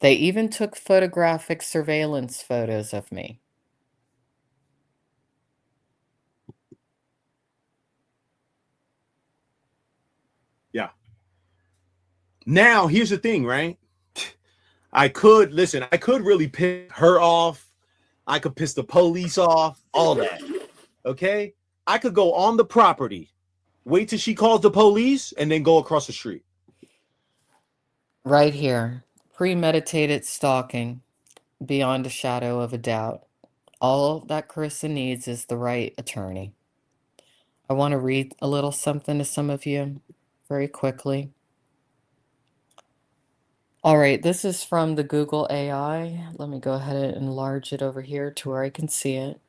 They even took photographic surveillance photos of me. Yeah. Now, here's the thing, right? I could really piss her off. I could piss the police off, all that. Okay? I could go on the property, wait till she calls the police, and then go across the street. Right here. Premeditated stalking, beyond a shadow of a doubt. All that Kerissa needs is the right attorney. I want to read a little something to some of you very quickly. All right, this is from the Google AI. Let me go ahead and enlarge it over here to where I can see it.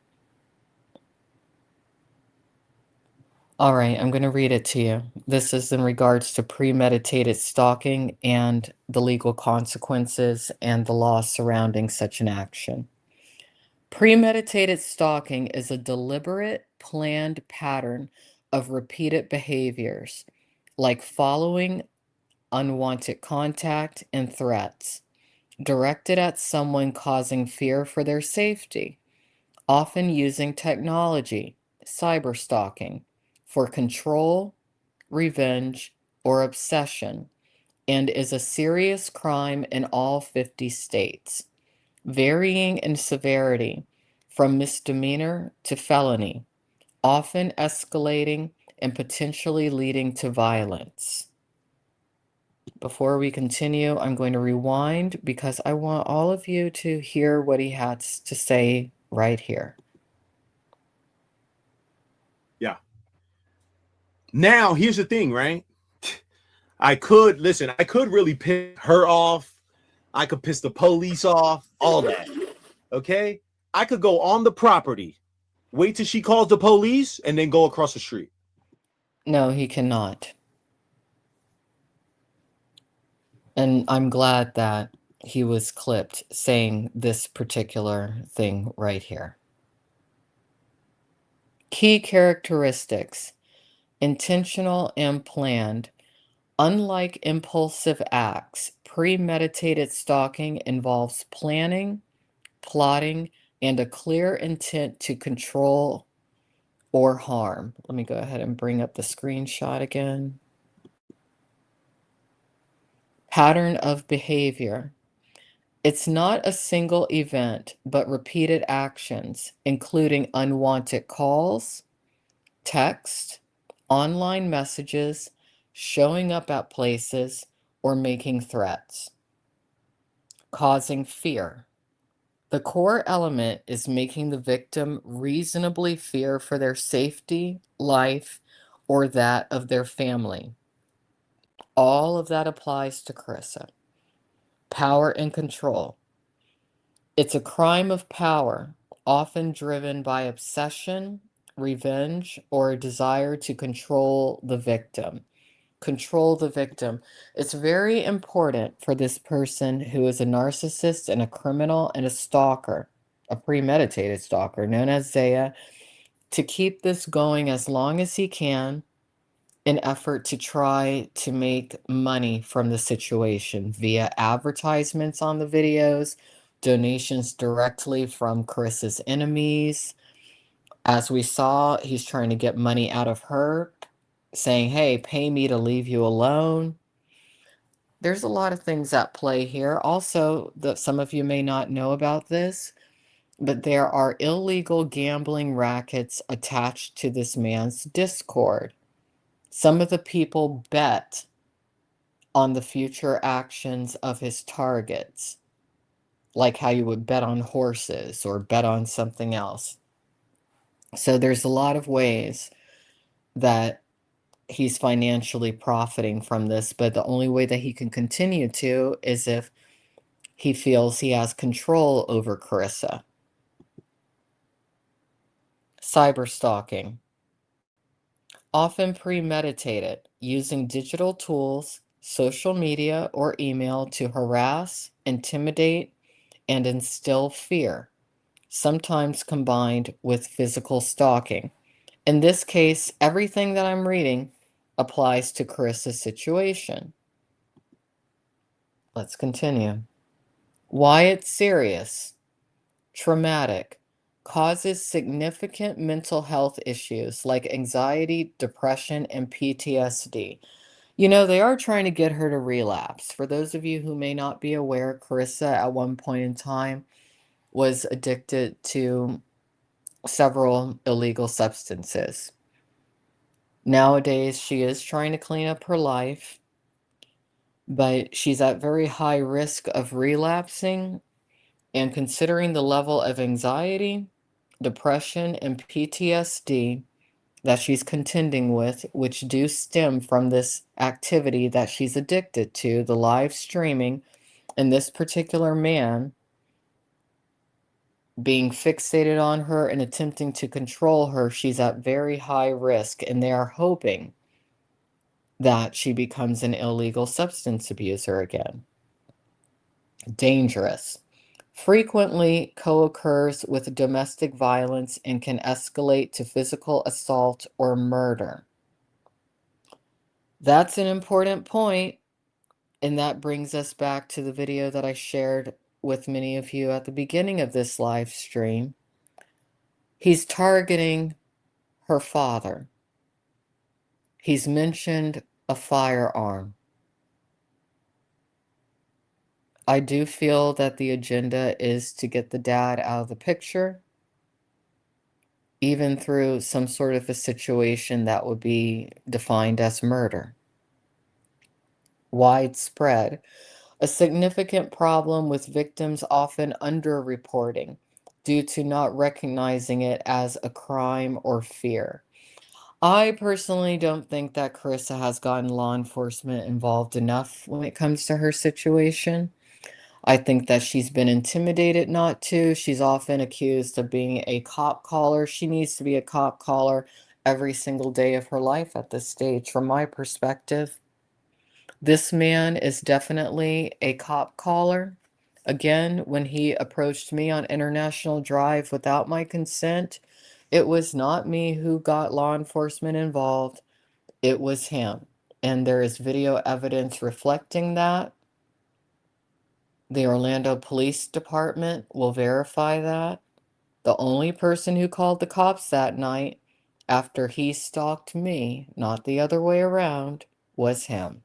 All right, I'm going to read it to you. This is in regards to premeditated stalking and the legal consequences and the law surrounding such an action. Premeditated stalking is a deliberate, planned pattern of repeated behaviors, like following unwanted contact and threats, directed at someone causing fear for their safety, often using technology, cyber stalking, for control, revenge, or obsession, and is a serious crime in all 50 states, varying in severity from misdemeanor to felony, often escalating and potentially leading to violence. Before we continue, I'm going to rewind because I want all of you to hear what he has to say right here. Yeah. Now, here's the thing, right? I could really piss her off. I could piss the police off, all that. Okay? I could go on the property, wait till she calls the police, and then go across the street. No, he cannot. And I'm glad that he was clipped saying this particular thing right here. Key characteristics: intentional and planned. Unlike impulsive acts, premeditated stalking involves planning, plotting, and a clear intent to control or harm. Let me go ahead and bring up the screenshot again. Pattern of behavior. It's not a single event, but repeated actions, including unwanted calls, text, online messages, showing up at places, or making threats. Causing fear. The core element is making the victim reasonably fear for their safety, life, or that of their family. All of that applies to Kerissa. Power and control. It's a crime of power, often driven by obsession, revenge, or a desire to control the victim. Control the victim. It's very important for this person who is a narcissist and a criminal and a stalker, a premeditated stalker known as Zaya, to keep this going as long as he can in effort to try to make money from the situation via advertisements on the videos, donations directly from Kerissa's enemies. As we saw, he's trying to get money out of her, saying, hey, pay me to leave you alone. There's a lot of things at play here. Also, some of you may not know about this, but there are illegal gambling rackets attached to this man's Discord. Some of the people bet on the future actions of his targets, like how you would bet on horses or bet on something else. So there's a lot of ways that he's financially profiting from this, but the only way that he can continue to is if he feels he has control over Kerissa. Cyber stalking. Often premeditated, using digital tools, social media, or email to harass, intimidate, and instill fear, sometimes combined with physical stalking. In this case, everything that I'm reading applies to Kerissa's situation. Let's continue. Why it's serious, traumatic, causes significant mental health issues like anxiety, depression, and PTSD. You know, they are trying to get her to relapse. For those of you who may not be aware, Kerissa at one point in time was addicted to several illegal substances. Nowadays, she is trying to clean up her life, but she's at very high risk of relapsing. And considering the level of anxiety, depression, and PTSD that she's contending with, which do stem from this activity that she's addicted to, the live streaming, and this particular man being fixated on her and attempting to control her, she's at very high risk, and they are hoping that she becomes an illegal substance abuser again. Dangerous. frequently co-occurs with domestic violence and can escalate to physical assault or murder. That's an important point, and that brings us back to the video that I shared with many of you at the beginning of this live stream. He's targeting her father. He's mentioned a firearm. I do feel that the agenda is to get the dad out of the picture, even through some sort of a situation that would be defined as murder. Widespread. A significant problem with victims often underreporting due to not recognizing it as a crime or fear. I personally don't think that Kerissa has gotten law enforcement involved enough when it comes to her situation. I think that she's been intimidated not to. She's often accused of being a cop caller. She needs to be a cop caller every single day of her life at this stage, from my perspective. This man is definitely a cop caller. Again, when he approached me on International Drive without my consent, it was not me who got law enforcement involved. It was him. And there is video evidence reflecting that. The Orlando Police Department will verify that. The only person who called the cops that night after he stalked me, not the other way around, was him.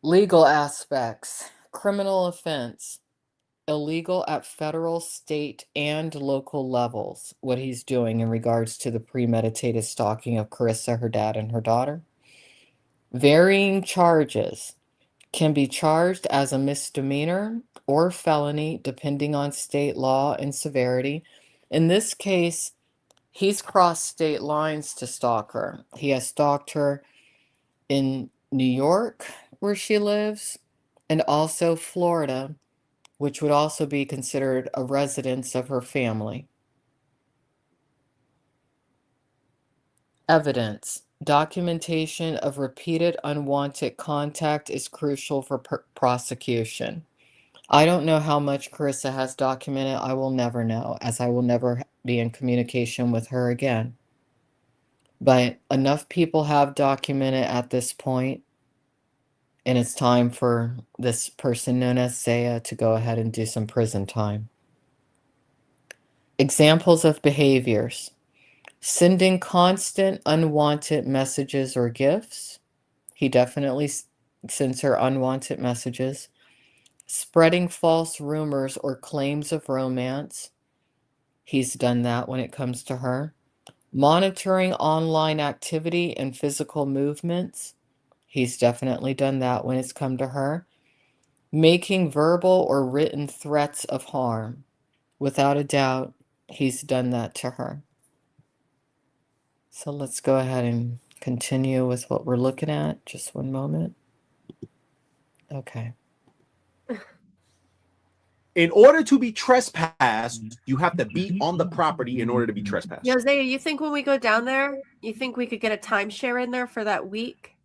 Legal aspects. Criminal offense. Illegal at federal, state, and local levels. What he's doing in regards to the premeditated stalking of Kerissa, her dad, and her daughter. Varying charges. Can be charged as a misdemeanor or felony depending on state law and severity. In this case, he's crossed state lines to stalk her. He has stalked her in New York, where she lives, and also Florida, which would also be considered a residence of her family. Evidence. Documentation of repeated unwanted contact is crucial for prosecution. I don't know how much Kerissa has documented. I will never know, as I will never be in communication with her again. But enough people have documented at this point, and it's time for this person known as Zaya to go ahead and do some prison time. Examples of behaviors. Sending constant unwanted messages or gifts. He definitely sends her unwanted messages. Spreading false rumors or claims of romance. He's done that when it comes to her. Monitoring online activity and physical movements. He's definitely done that when it's come to her. Making verbal or written threats of harm. Without a doubt, he's done that to her. So let's go ahead and continue with what we're looking at. Just one moment. Okay. In order to be trespassed, you have to be on the property in order to be trespassed. Yo, Zaya, you think when we go down there, you think we could get a timeshare in there for that week?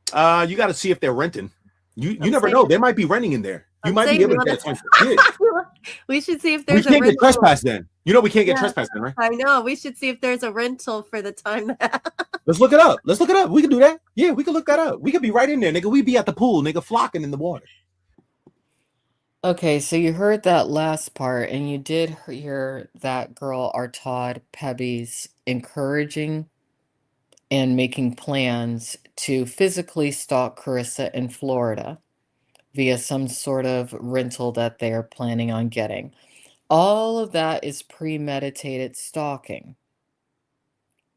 You got to see if they're renting. You never know. They might be renting in there. You might be able to get a timeshare. Yeah. We should see if there's we can't get trespass then. You know we can't get trespass then, right? I know. We should see if there's a rental for the time. Let's look it up. Let's look it up. We can do that. Yeah, we can look that up. We could be right in there, nigga. We be at the pool, nigga, flocking in the water. Okay, so you heard that last part, and you did hear that girl, Artaud Pebby's, encouraging and making plans to physically stalk Kerissa in Florida via some sort of rental that they are planning on getting. All of that is premeditated stalking.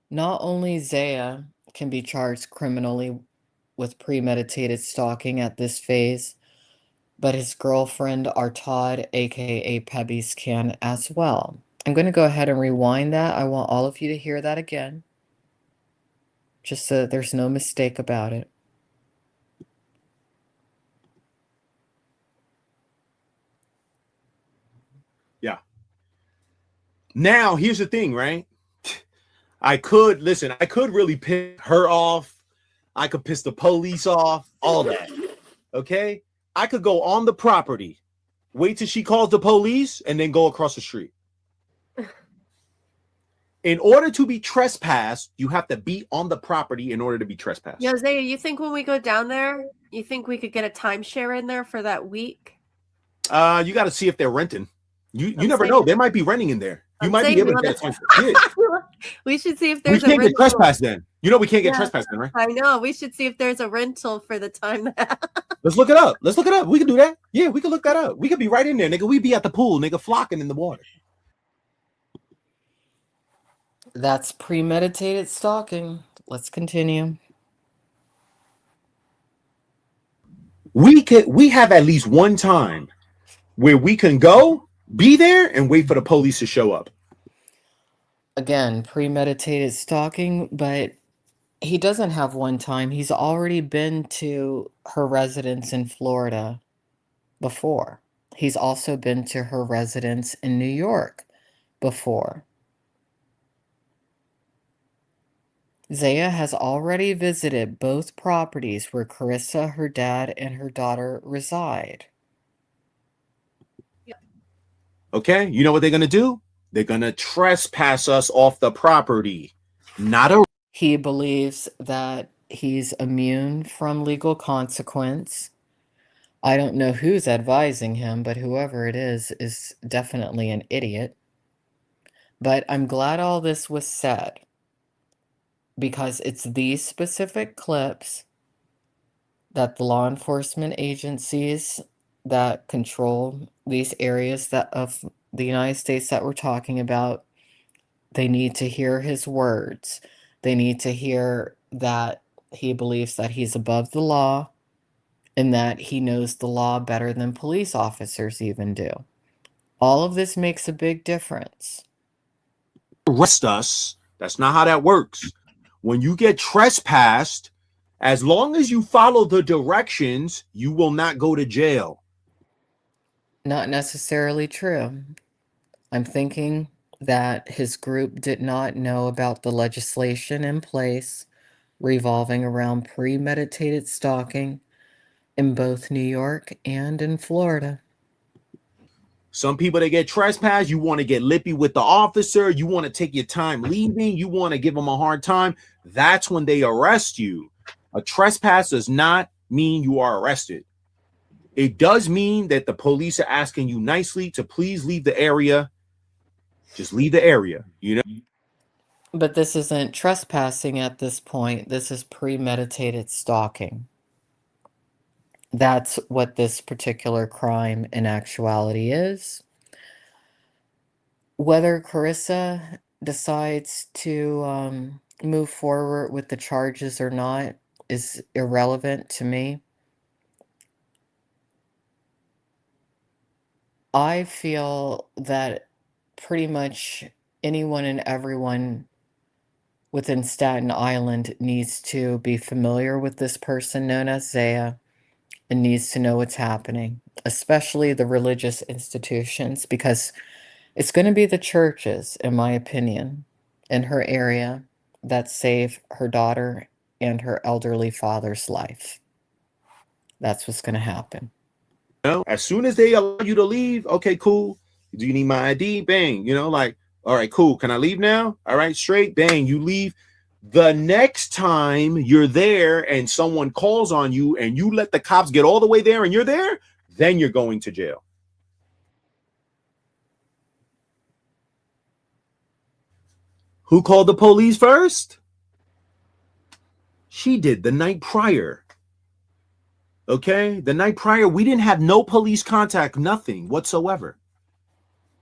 Not only Zaya can be charged criminally with premeditated stalking at this phase, but his girlfriend Artaud, aka Pebby's, can as well. I'm going to go ahead and rewind that. I want all of you to hear that again, just so that there's no mistake about it. Yeah. Now, here's the thing, right? I could really piss her off. I could piss the police off, all that. Okay? I could go on the property Wait till she calls the police and then go across the street. In order to be trespassed, you have to be on the property in order to be trespassed. Yo, Zaya, you think when we go down there, you think we could get a timeshare in there for that week? You got to see if they're renting. You I'm never saying- know. They might be renting in there. You I'm might be saying able we to get a wanna- time. Yeah. We should see if We there's a can't get rental. trespassed then. You know we can't get Yeah. trespassed then, right? I know. We should see if there's a rental for the time that. Let's look it up. Let's look it up. We can do that. Yeah, we can look that up. We could be right in there, nigga. We'd be at the pool, nigga, flocking in the water. That's premeditated stalking. Let's continue. We have at least one time where we can go, be there, and wait for the police to show up. Again, premeditated stalking, but he doesn't have one time. He's already been to her residence in Florida before. He's also been to her residence in New York before. Zaya has already visited both properties where Kerissa, her dad, and her daughter reside. Okay, you know what they're gonna do? They're gonna trespass us off the property. Not a He believes that he's immune from legal consequence. I don't know who's advising him, but whoever it is definitely an idiot. But I'm glad all this was said because it's these specific clips that the law enforcement agencies that control these areas that of the United States that we're talking about, they need to hear his words. They need to hear that he believes that he's above the law and that he knows the law better than police officers even do. All of this makes a big difference. arrest us. That's not how that works. When you get trespassed, as long as you follow the directions, you will not go to jail. Not necessarily true. I'm thinking that his group did not know about the legislation in place revolving around premeditated stalking in both New York and in Florida. Some people that get trespassed, you want to get lippy with the officer, you want to take your time leaving, you want to give them a hard time. That's when they arrest you. A trespass does not mean you are arrested. It does mean that the police are asking you nicely to please leave the area. Just leave the area, you know? But this isn't trespassing at this point. This is premeditated stalking. That's what this particular crime in actuality is. Whether Kerissa decides to move forward with the charges or not is irrelevant to me. I feel that pretty much anyone and everyone within Staten Island needs to be familiar with this person known as Zaya and needs to know what's happening, especially the religious institutions, because it's going to be the churches, in my opinion, in her area that save her daughter and her elderly father's life. That's what's going to happen. As soon as they allow you to leave, okay, cool. Do you need my ID? Bang, like, all right, cool. Can I leave now? All right, straight, bang, you leave. The next time you're there and someone calls on you and you let the cops get all the way there and you're there, then you're going to jail. Who called the police first? She did the night prior. Okay, the night prior, we didn't have no police contact, nothing whatsoever.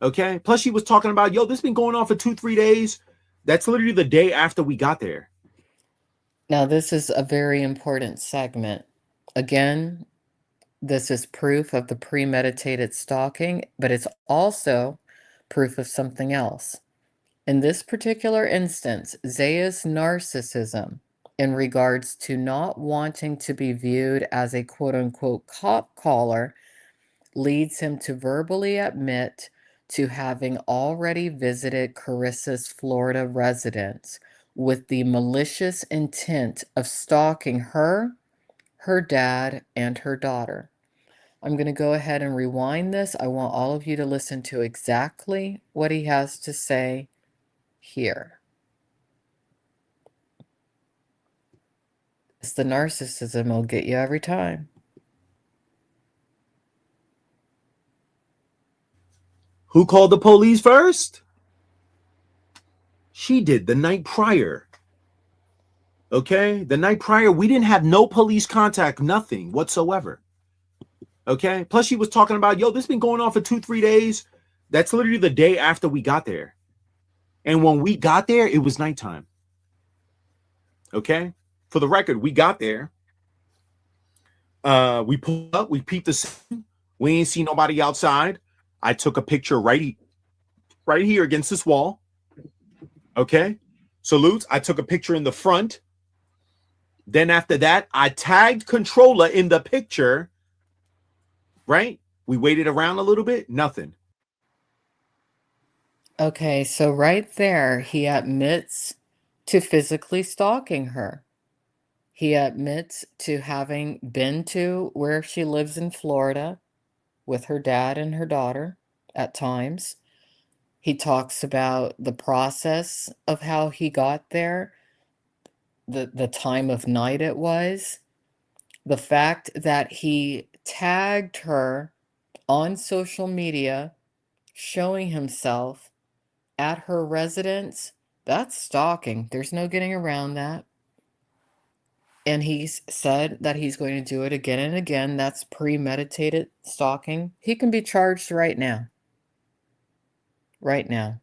Okay, plus she was talking about, yo, this been going on for 2-3 days. That's literally the day after we got there. Now, this is a very important segment. Again, this is proof of the premeditated stalking, but it's also proof of something else. In this particular instance, Zaya's narcissism in regards to not wanting to be viewed as a quote-unquote cop caller leads him to verbally admit to having already visited Kerissa's Florida residence with the malicious intent of stalking her, her dad, and her daughter. I'm going to go ahead and rewind this. I want all of you to listen to exactly what he has to say here. It's the narcissism will get you every time. Who called the police first? She did the night prior. Okay? The night prior, we didn't have no police contact, nothing whatsoever. Okay? Plus, she was talking about, yo, this been going on for 2-3 days. That's literally the day after we got there. And when we got there, it was nighttime. Okay? For the record, we got there. We pulled up, we peeped the scene. We ain't see nobody outside. I took a picture right here against this wall. Okay? Salutes. I took a picture in the front. Then after that, I tagged controller in the picture. Right? We waited around a little bit. Nothing. Okay, so right there, he admits to physically stalking her. He admits to having been to where she lives in Florida with her dad and her daughter at times. He talks about the process of how he got there, the time of night it was, the fact that he tagged her on social media showing himself at her residence. That's stalking. There's no getting around that. And he's said that he's going to do it again and again. That's premeditated stalking. He can be charged right now. Right now.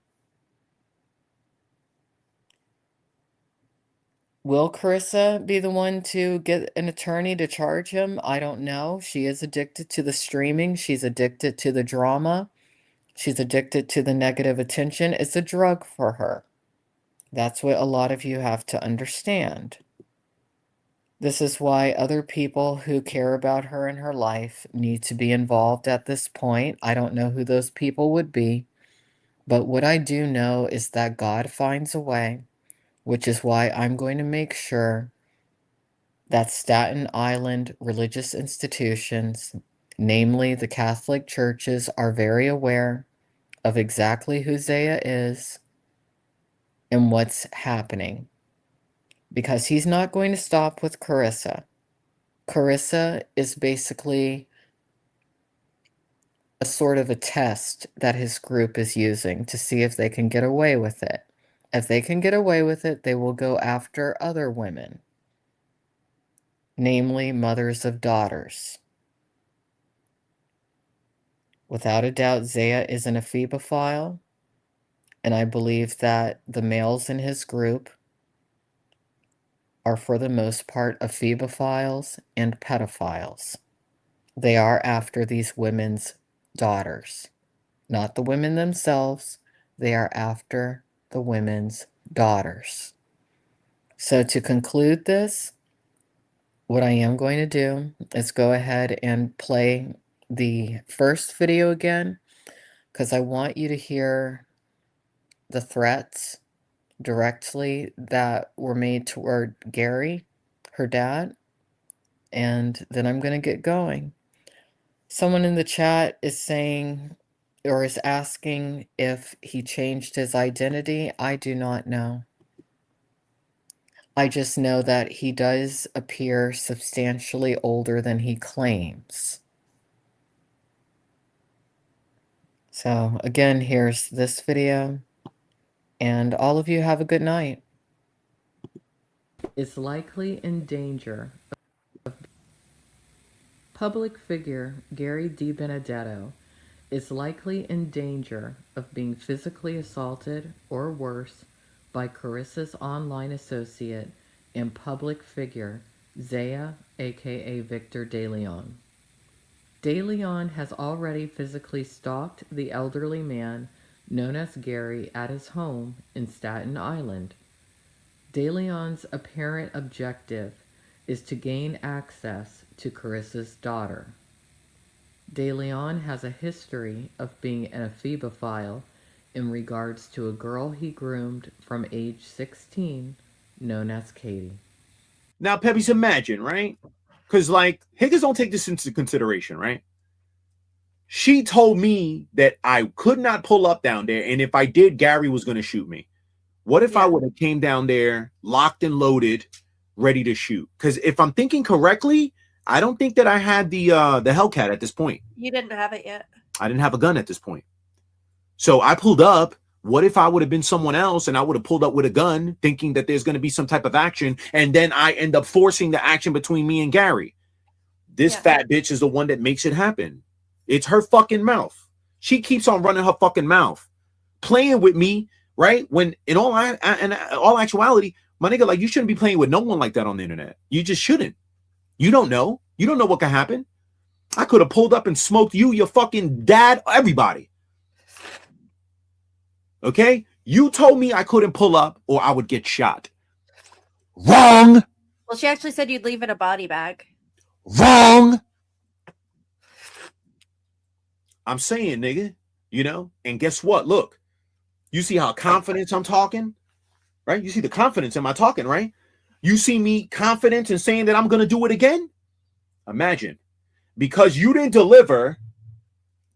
Will Kerissa be the one to get an attorney to charge him? I don't know. She is addicted to the streaming. She's addicted to the drama. She's addicted to the negative attention. It's a drug for her. That's what a lot of you have to understand. This is why other people who care about her and her life need to be involved at this point. I don't know who those people would be, but what I do know is that God finds a way, which is why I'm going to make sure that Staten Island religious institutions, namely the Catholic churches, are very aware of exactly who Zaya is and what's happening. Because he's not going to stop with Kerissa. Kerissa is basically a sort of a test that his group is using to see if they can get away with it. If they can get away with it, they will go after other women, namely mothers of daughters. Without a doubt, Zaya is an ephebophile, and I believe that the males in his group are for the most part ephebophiles and pedophiles. They are after these women's daughters, not the women themselves. They are after the women's daughters. So to conclude this, what I am going to do is go ahead and play the first video again, because I want you to hear the threats directly that were made toward Gary, her dad, and then I'm going to get going. Someone in the chat is saying or is asking if he changed his identity. I do not know. I just know that he does appear substantially older than he claims. So again, here's this video, and all of you have a good night. Is likely in danger. Public figure Gary DiBenedetto is likely in danger of being physically assaulted or worse by Kerissa's online associate and public figure Zaya, aka Victor DeLeon. DeLeon has already physically stalked the elderly man known as Gary at his home in Staten Island. DeLeon's apparent objective is to gain access to Kerissa's daughter. DeLeon has a history of being an ephebophile in regards to a girl he groomed from age 16, known as Katie. Now, Peppy's imagine, right? Because, like, Higgins don't take this into consideration, right? She told me that I could not pull up down there, and if I did, Gary was going to shoot me. What if I would have came down there, locked and loaded, ready to shoot? Because if I'm thinking correctly, I don't think that I had the Hellcat at this point. You didn't have it yet. I didn't have a gun at this point. So I pulled up. What if I would have been someone else and I would have pulled up with a gun thinking that there's going to be some type of action, and then I end up forcing the action between me and Gary? This fat bitch is the one that makes it happen. It's her fucking mouth. She keeps on running her fucking mouth, playing with me, right? When in all actuality, my nigga, like, you shouldn't be playing with no one like that on the internet. You just shouldn't. You don't know. You don't know what could happen. I could have pulled up and smoked you, your fucking dad, everybody. Okay? You told me I couldn't pull up or I would get shot. Wrong. Well, she actually said you'd leave in a body bag. Wrong. I'm saying, nigga, you know, and guess what? Look, you see how confident I'm talking, right? You see the confidence in my talking, right? You see me confident in saying that I'm going to do it again? Imagine, because you didn't deliver,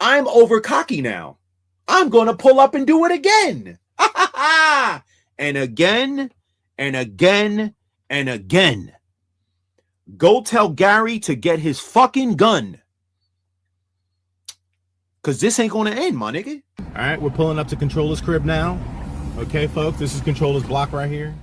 I'm over cocky now. I'm going to pull up and do it again. And again, and again, and again. Go tell Gary to get his fucking gun. Because this ain't going to end, my nigga. All right, we're pulling up to Controller's crib now. Okay, folks, this is Controller's block right here.